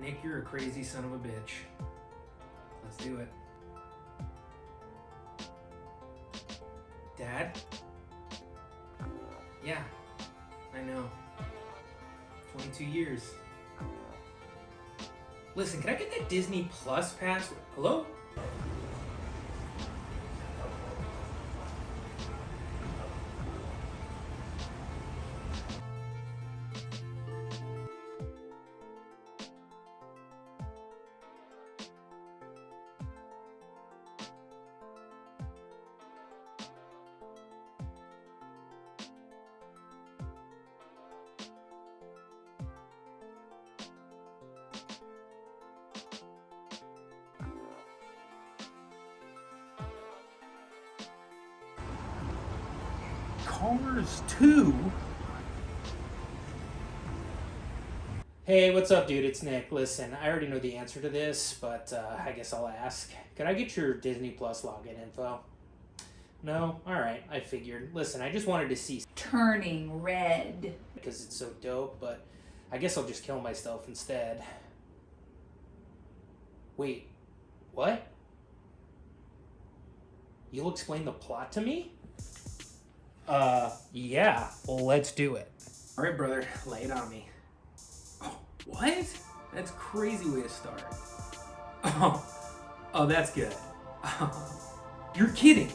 Nick, you're a crazy son of a bitch. Let's do it. Dad? Yeah, I know. 22 years. Listen, can I get that Disney Plus password? Hello? Cars 2? Hey, what's up, dude? It's Nick. Listen, I already know the answer to this, but I guess I'll ask. Could I get your Disney Plus login info? No? Alright, I figured. Listen, I just wanted to see Turning red. because it's so dope, but I guess I'll just kill myself instead. Wait, what? You'll explain the plot to me? Yeah. Well, let's do it. All right, brother, lay it on me. Oh, what? That's a crazy way to start. Oh, that's good. You're kidding.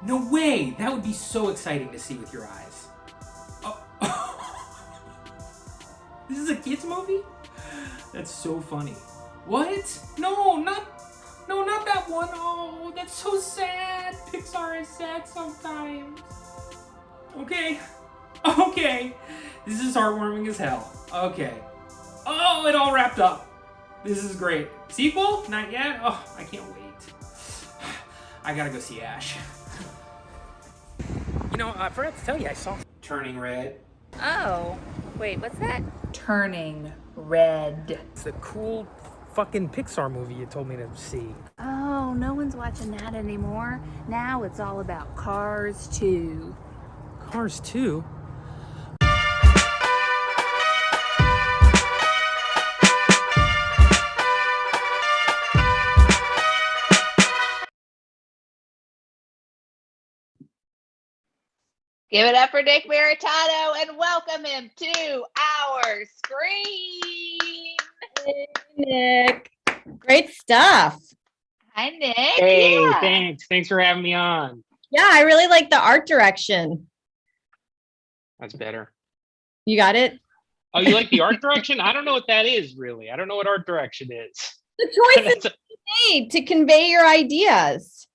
No way. That would be so exciting to see with your eyes. Oh. This is a kids movie? That's so funny. What? No, not that one. Oh, that's so sad. Pixar is sad sometimes. Okay. This is heartwarming as hell. Okay. Oh, it all wrapped up. This is great. Sequel? Not yet? Oh, I can't wait. I gotta go see Ash. You know, I forgot to tell you, I saw Turning Red. Oh, wait, what's that? Turning red. It's the cool fucking Pixar movie you told me to see. Oh, no one's watching that anymore. Now it's all about Cars 2. Cars 2? Give it up for Nick Maritato and welcome him to our screen. Hey, Nick. Great stuff. Hi, Nick. Hey, Yeah. thanks for having me on. Yeah, I really like the art direction. That's better. You got it? Oh, you like the art direction? I don't know what that is, really. I don't know what art direction is. The choices you made to convey your ideas.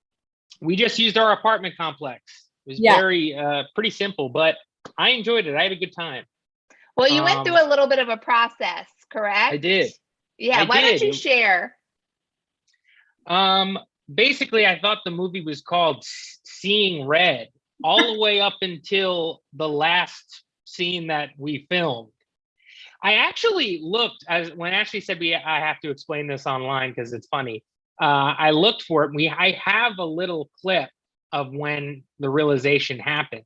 We just used our apartment complex. It was very, pretty simple, but I enjoyed it. I had a good time. Well, you went through a little bit of a process, correct? I did. Yeah, why don't you share? Basically, I thought the movie was called Seeing Red all the way up until the last scene that we filmed. I actually looked, when Ashley said I have to explain this online because it's funny. I looked for it. I have a little clip of when the realization happened.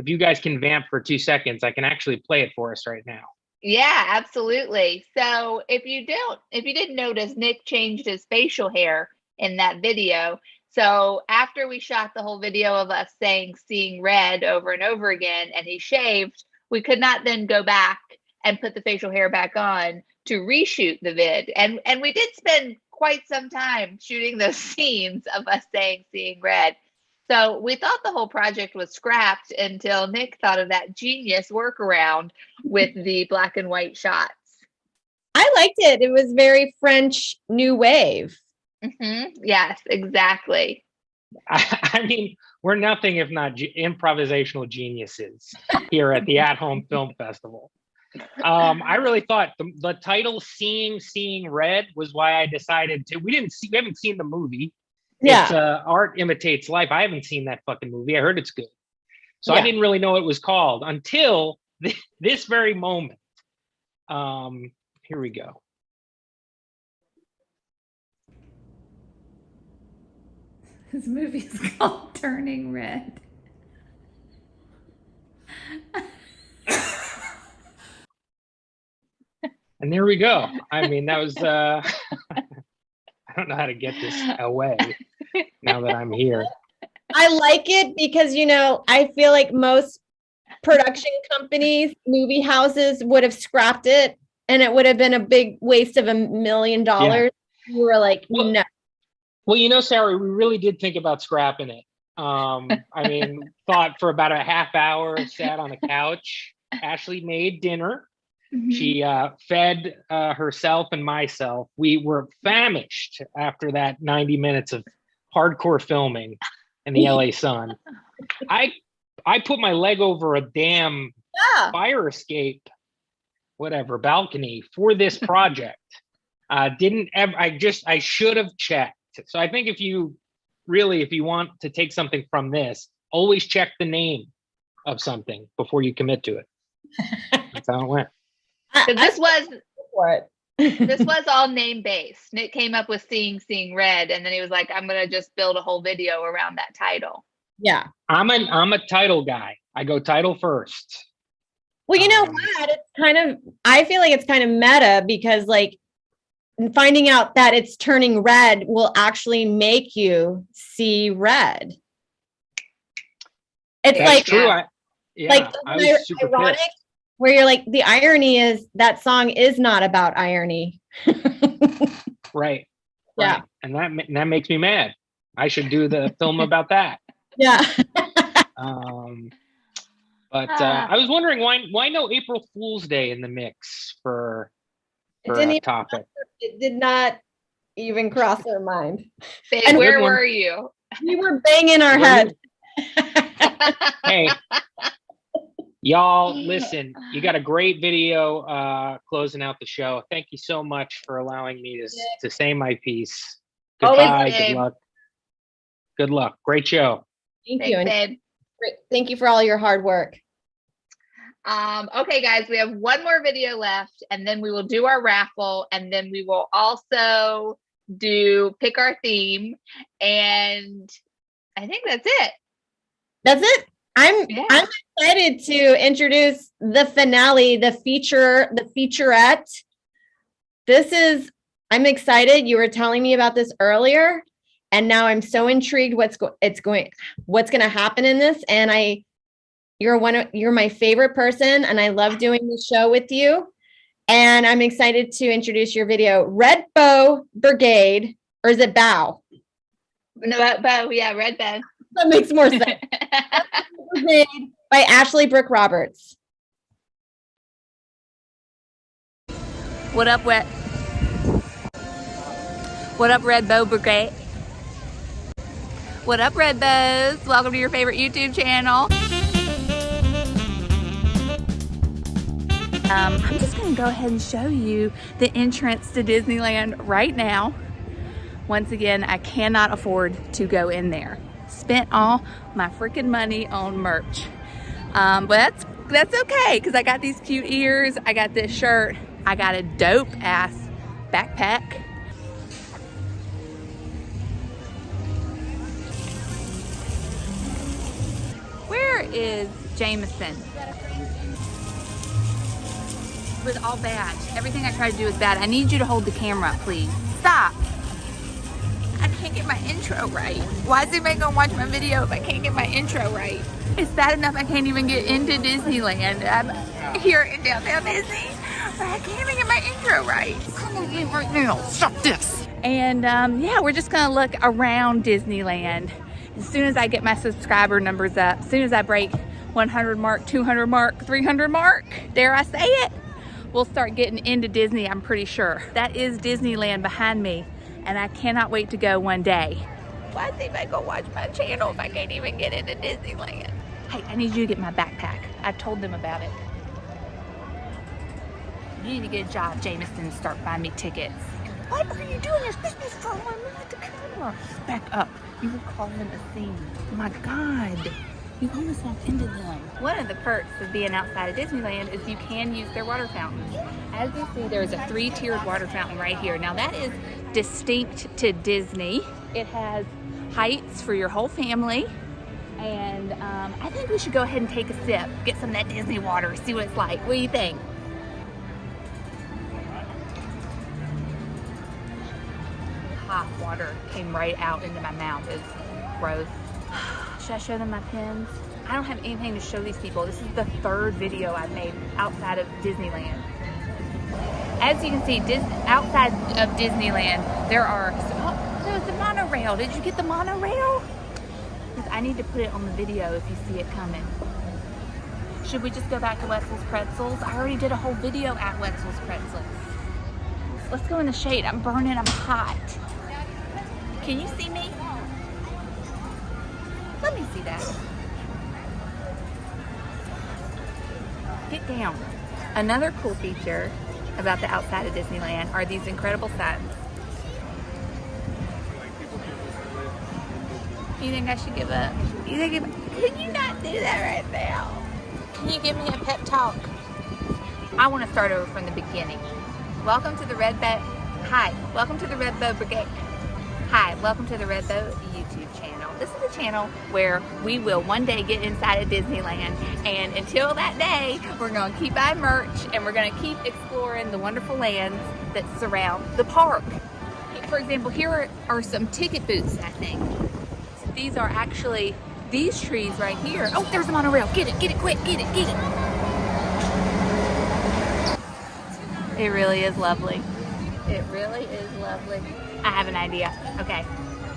If you guys can vamp for 2 seconds, I can actually play it for us right now. Yeah, absolutely. So if you didn't notice, Nick changed his facial hair in that video. So after we shot the whole video of us saying Seeing Red over and over again, and he shaved, we could not then go back and put the facial hair back on to reshoot the vid. And we did spend quite some time shooting those scenes of us saying Seeing Red. So we thought the whole project was scrapped until Nick thought of that genius workaround with the black and white shots. I liked it. It was very French New Wave. Mm-hmm. Yes, exactly. I mean, we're nothing if not improvisational geniuses here at the At Home Film Festival. I really thought the title Seeing Red was why I decided to. We haven't seen the movie. Yeah. It's Art Imitates Life. I haven't seen that fucking movie. I heard it's good. So I didn't really know what it was called until this very moment. Here we go. This movie is called Turning Red. And there we go. I mean, that was, I don't know how to get this away now that I'm here. I like it because, you know, I feel like most production companies, movie houses would have scrapped it and it would have been a big waste of $1 million. We were like, no. Well, you know, Sarah, we really did think about scrapping it. I mean, thought for about a half hour, sat on the couch. Ashley made dinner. She fed herself and myself. We were famished after that 90 minutes of hardcore filming in the LA sun. I put my leg over a damn fire escape, whatever, balcony for this project. I should have checked. So I think if you want to take something from this, always check the name of something before you commit to it. That's how it went. So this was all name based. Nick came up with Seeing Red, and then he was like, I'm gonna just build a whole video around that title. Yeah. I'm a title guy. I go title first. Well, you know what? I feel like it's kind of meta because like finding out that it's turning red will actually make you see red. It's That's like true. like I was super ironic pissed. where you're like, the irony is that song is not about irony. Right. Yeah. Right. And that makes me mad. I should do the film about that. Yeah. But I was wondering why no April Fool's Day in the mix for a topic. It did not even cross our mind. Babe, And where were you? We were banging our head. Hey, y'all, listen, you got a great video closing out the show. Thank you so much for allowing me to say my piece. Goodbye. Good luck. Good luck. Great show. Thank you. Babe. Thank you for all your hard work. Okay, guys, we have one more video left, and then we will do our raffle, and then we will also pick our theme, and I think that's it. That's it. I'm excited to introduce the finale, the featurette. I'm excited. You were telling me about this earlier, and now I'm so intrigued what's going to happen in this. And you're my favorite person, and I love doing the show with you. And I'm excited to introduce your video, Red Bow Brigade, or is it Bow? No, Bow. Yeah, Red Bow. That makes more sense. Brigade by Ashley Brooke Roberts. What up, Red Bow Brigade? What up, Red Bows? Welcome to your favorite YouTube channel. I'm just going to go ahead and show you the entrance to Disneyland right now. Once again, I cannot afford to go in there. Spent all my freaking money on merch. But that's okay, because I got these cute ears, I got this shirt, I got a dope ass backpack. Where is Jameson? It was all bad. Everything I tried to do was bad. I need you to hold the camera, please. Stop. I can't get my intro right. Why is anybody gonna watch my video if I can't get my intro right? It's bad enough I can't even get into Disneyland. I'm here in downtown Disney, but I can't even get my intro right. Come on in right now. Stop this. And yeah, we're just gonna look around Disneyland. As soon as I get my subscriber numbers up, as soon as I break 100 mark, 200 mark, 300 mark, dare I say it, we'll start getting into Disney, I'm pretty sure. That is Disneyland behind me, and I cannot wait to go one day. Why is anybody gonna watch my channel if I can't even get into Disneyland? Hey, I need you to get my backpack. I told them about it. You need to get a job, Jameson, and start buying me tickets. What are you doing? This business for one minute the camera. Back up. You were calling a scene. My God. You almost walked into them. One of the perks of being outside of Disneyland is you can use their water fountains. As you see, there is a 3-tiered water fountain right here. Now that is distinct to Disney. It has heights for your whole family. And I think we should go ahead and take a sip, get some of that Disney water, see what it's like. What do you think? water came right out into my mouth. It's gross. Should I show them my pins? I don't have anything to show these people. This is the third video I've made outside of Disneyland. As you can see, outside of Disneyland, there are, oh, there's the monorail. Did you get the monorail? Because I need to put it on the video if you see it coming. Should we just go back to Wetzel's Pretzels? I already did a whole video at Wetzel's Pretzels. Let's go in the shade. I'm burning, I'm hot. Can you see me? Let me see that. Get down. Another cool feature about the outside of Disneyland are these incredible signs. You think I should give up? You think can you not do that right now? Can you give me a pep talk? I want to start over from the beginning. Welcome to the Red Bow. Hi, welcome to the Red Bow Brigade. Hi, welcome to the Red Bow YouTube channel. This is a channel where we will one day get inside of Disneyland, and until that day, we're going to keep buying merch and we're going to keep exploring the wonderful lands that surround the park. For example, here are some ticket booths, I think. These are actually these trees right here. Oh, there's a monorail. Get it quick, get it. It really is lovely. It really is lovely. I have an idea. Okay,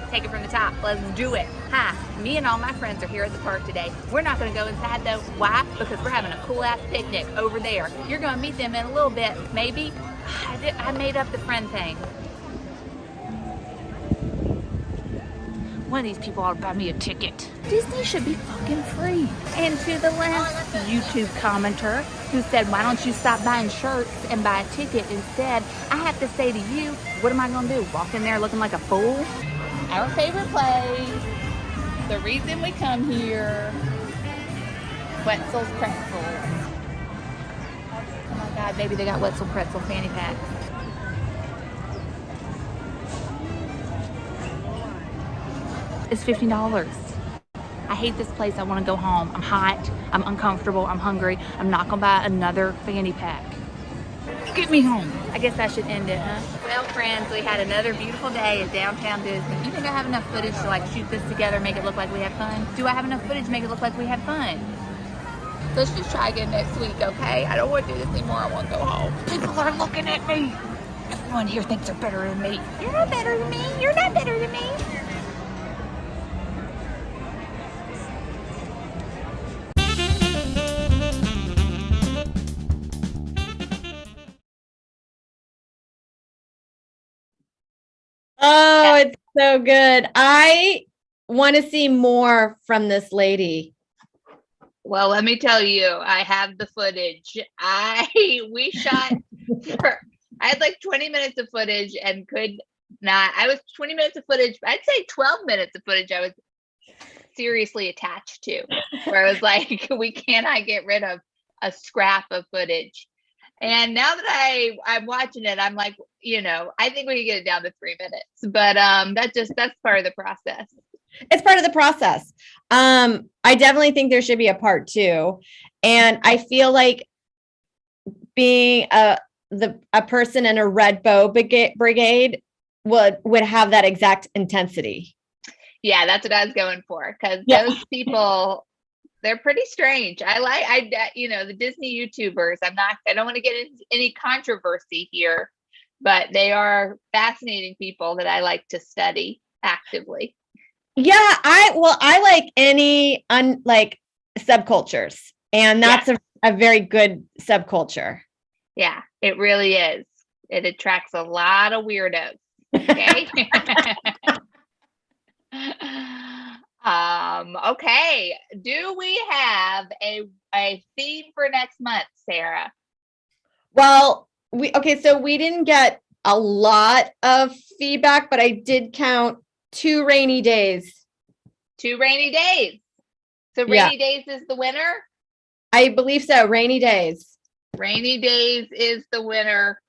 take it from the top. Let's do it. Hi, me and all my friends are here at the park today. We're not gonna go inside though. Why? Because we're having a cool ass picnic over there. You're gonna meet them in a little bit, maybe. I made up the friend thing. One of these people ought to buy me a ticket. Disney should be fucking free. And to the last YouTube commenter who said, why don't you stop buying shirts and buy a ticket instead? I have to say to you, what am I gonna do? Walk in there looking like a fool? Our favorite place, the reason we come here, Wetzel's Pretzels. Oh my God, baby, they got Wetzel Pretzel fanny packs. It's $50. I hate this place. I want to go home. I'm hot. I'm uncomfortable. I'm hungry. I'm not going to buy another fanny pack. Get me home. I guess I should end it, huh? Well, friends, we had another beautiful day at downtown Disney. You think I have enough footage to like shoot this together, make it look like we had fun? Do I have enough footage to make it look like we had fun? Let's just try again next week, okay? I don't want to do this anymore. I want to go home. People are looking at me. Everyone here thinks they're better than me. You're not better than me. You're not better than me. Oh, it's so good. I want to see more from this lady. Well, let me tell you, I have the footage. We shot I had like 20 minutes of footage and could not. I was 20 minutes of footage. I'd say 12 minutes of footage I was seriously attached to, where I was like, we cannot get rid of a scrap of footage. And now that I'm watching it, I'm like, I think we can get it down to 3 minutes, but that's part of the process. It's part of the process. I definitely think there should be a part 2. And I feel like being a person in a Red Bow Brigade would have that exact intensity. Yeah, that's what I was going for. Cause those people, they're pretty strange. The Disney YouTubers, I don't want to get into any controversy here, but they are fascinating people that I like to study actively. Yeah, I like any subcultures, and that's a very good subculture. Yeah, it really is. It attracts a lot of weirdos. Okay. Okay. Do we have a theme for next month, Sarah? Well, so we didn't get a lot of feedback, but I did count 2 rainy days. 2 rainy days. So rainy days is the winner? I believe so. Rainy days. Rainy days is the winner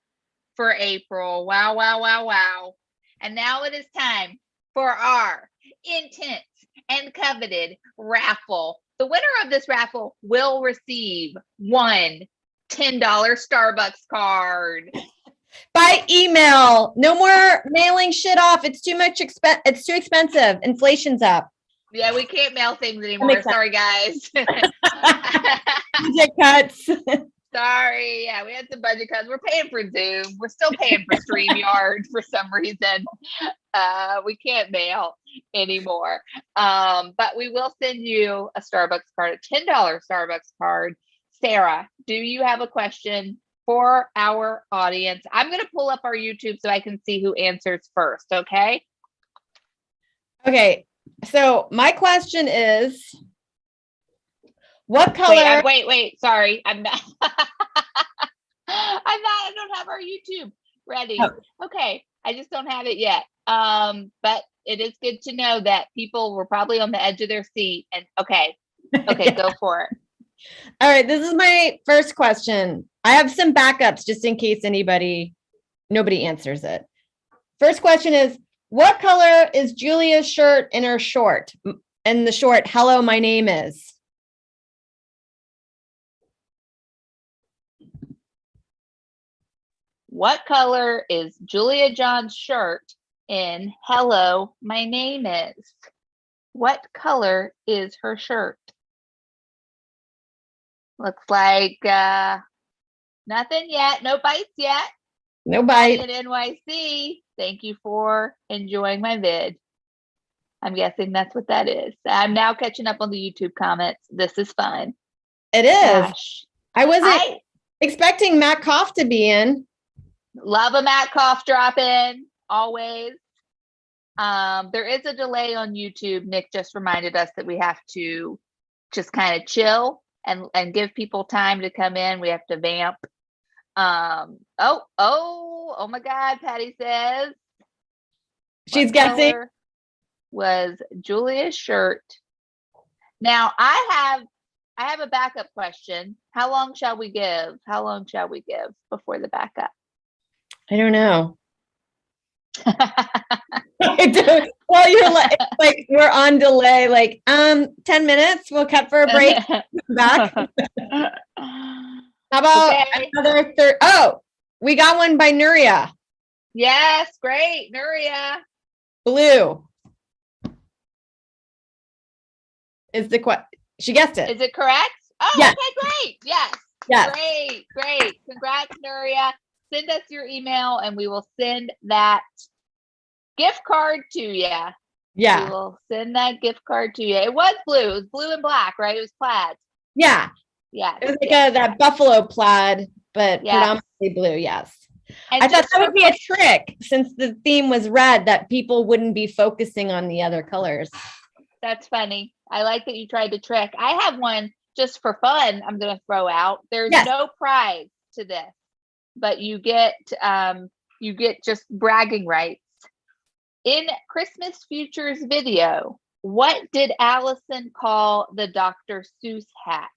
for April. Wow, wow, wow, wow. And now it is time for our intense and coveted raffle. The winner of this raffle will receive one $10 Starbucks card. By email. No more mailing shit off. It's too much it's too expensive. Inflation's up. Yeah, we can't mail things anymore. Sorry, guys. Budget cuts. Sorry. Yeah, we had some budget cuts. We're paying for Zoom. We're still paying for StreamYard for some reason. We can't mail anymore. But we will send you a Starbucks card, a $10 Starbucks card. Sarah, do you have a question for our audience? I'm going to pull up our YouTube so I can see who answers first. Okay. Okay. So my question is, what color? Wait. Sorry. I'm not. I don't have our YouTube ready. Oh. Okay. I just don't have it yet. But it is good to know that people were probably on the edge of their seat. And okay, go for it. All right. This is my first question. I have some backups just in case nobody answers it. First question is, what color is Julia's shirt in her short? And the short, hello, my name is. What color is Julia John's shirt in Hello, My Name Is? What color is her shirt? Looks like nothing yet. No bites yet. No bite. At NYC. Thank you for enjoying my vid. I'm guessing that's what that is. I'm now catching up on the YouTube comments. This is fun. It is. Gosh. I wasn't expecting Matt Koff to be in. Love a Matt Koff drop in, always. There is a delay on YouTube. Nick just reminded us that we have to just kind of chill and give people time to come in. We have to vamp. Oh my God, Patty says. She's guessing. Was Julia's shirt. Now I have a backup question. How long shall we give? How long shall we give before the backup? I don't know. Well, you're like we're on delay, like 10 minutes. We'll cut for a break. Back. How about another third? Oh, we got one by Nuria. Yes, great. Nuria. Blue. Is the question. She guessed it. Is it correct? Oh, yes. Okay, great. Yes. Yes. Great. Congrats, Nuria. Send us your email and we will send that gift card to you. Yeah. We will send that gift card to you. It was blue. It was blue and black, right? It was plaid. Yeah. Yeah. It was like that buffalo plaid, but predominantly blue. Yes. And I thought that would be a trick since the theme was red, that people wouldn't be focusing on the other colors. That's funny. I like that you tried to trick. I have one just for fun. I'm going to throw out. There's no prize to this, but you get just bragging rights. In Xmas Futures video, what did Allison call the Dr. Seuss hat?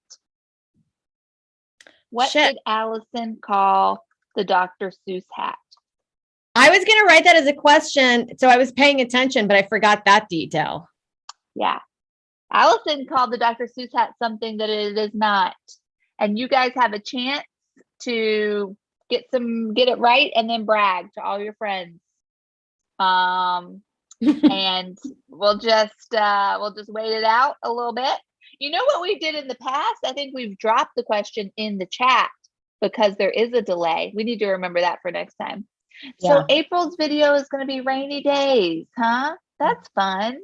What did Allison call the Dr. Seuss hat? I was going to write that as a question, so I was paying attention, but I forgot that detail. Yeah. Allison called the Dr. Seuss hat something that it is not. And you guys have a chance to get it right and then brag to all your friends. And we'll just wait it out a little bit. You know what we did in the past? I think we've dropped the question in the chat because there is a delay. We need to remember that for next time. Yeah. So April's video is going to be rainy days, huh? That's fun.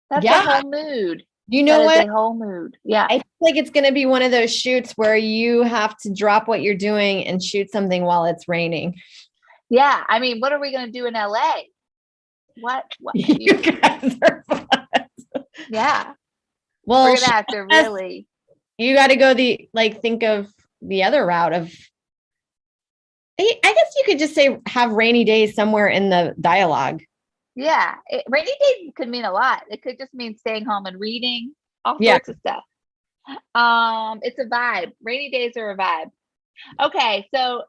That's a whole mood. You know what? A whole mood. Yeah. I feel like it's going to be one of those shoots where you have to drop what you're doing and shoot something while it's raining. Yeah. I mean, what are we going to do in LA? What? You guys are fun. Yeah. Well, we're going to have to really. You got to go think of the other route of. I guess you could just say have rainy days somewhere in the dialogue. Yeah, rainy days could mean a lot. It could just mean staying home and reading, all sorts of stuff. It's a vibe. Rainy days are a vibe. Okay, so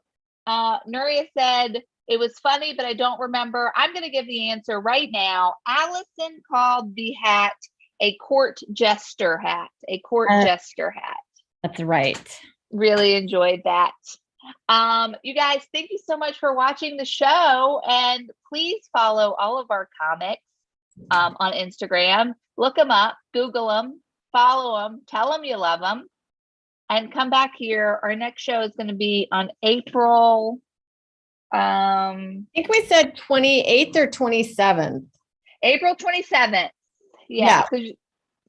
Nuria said it was funny, but I don't remember. I'm going to give the answer right now. Allison called the hat a court jester hat. A court jester hat. That's right. Really enjoyed that. You guys, thank you so much for watching the show, and please follow all of our comics on Instagram. Look them up, Google them, follow them, tell them you love them, and come back here. Our next show is going to be on April. I think we said 28th or 27th. April 27th. Yeah.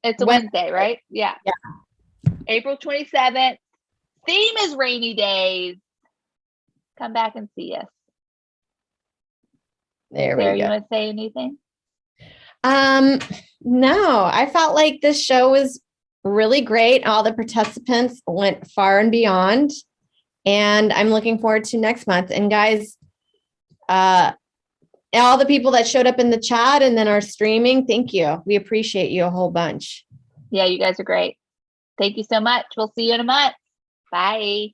It's a Wednesday, right? Yeah. April 27th. Theme is rainy days. Come back and see us. There Sarah, we you go. want to say anything? No, I felt like this show was really great. All the participants went far and beyond, and I'm looking forward to next month. And guys, all the people that showed up in the chat and then are streaming, thank you. We appreciate you a whole bunch. Yeah, you guys are great. Thank you so much. We'll see you in a month. Bye.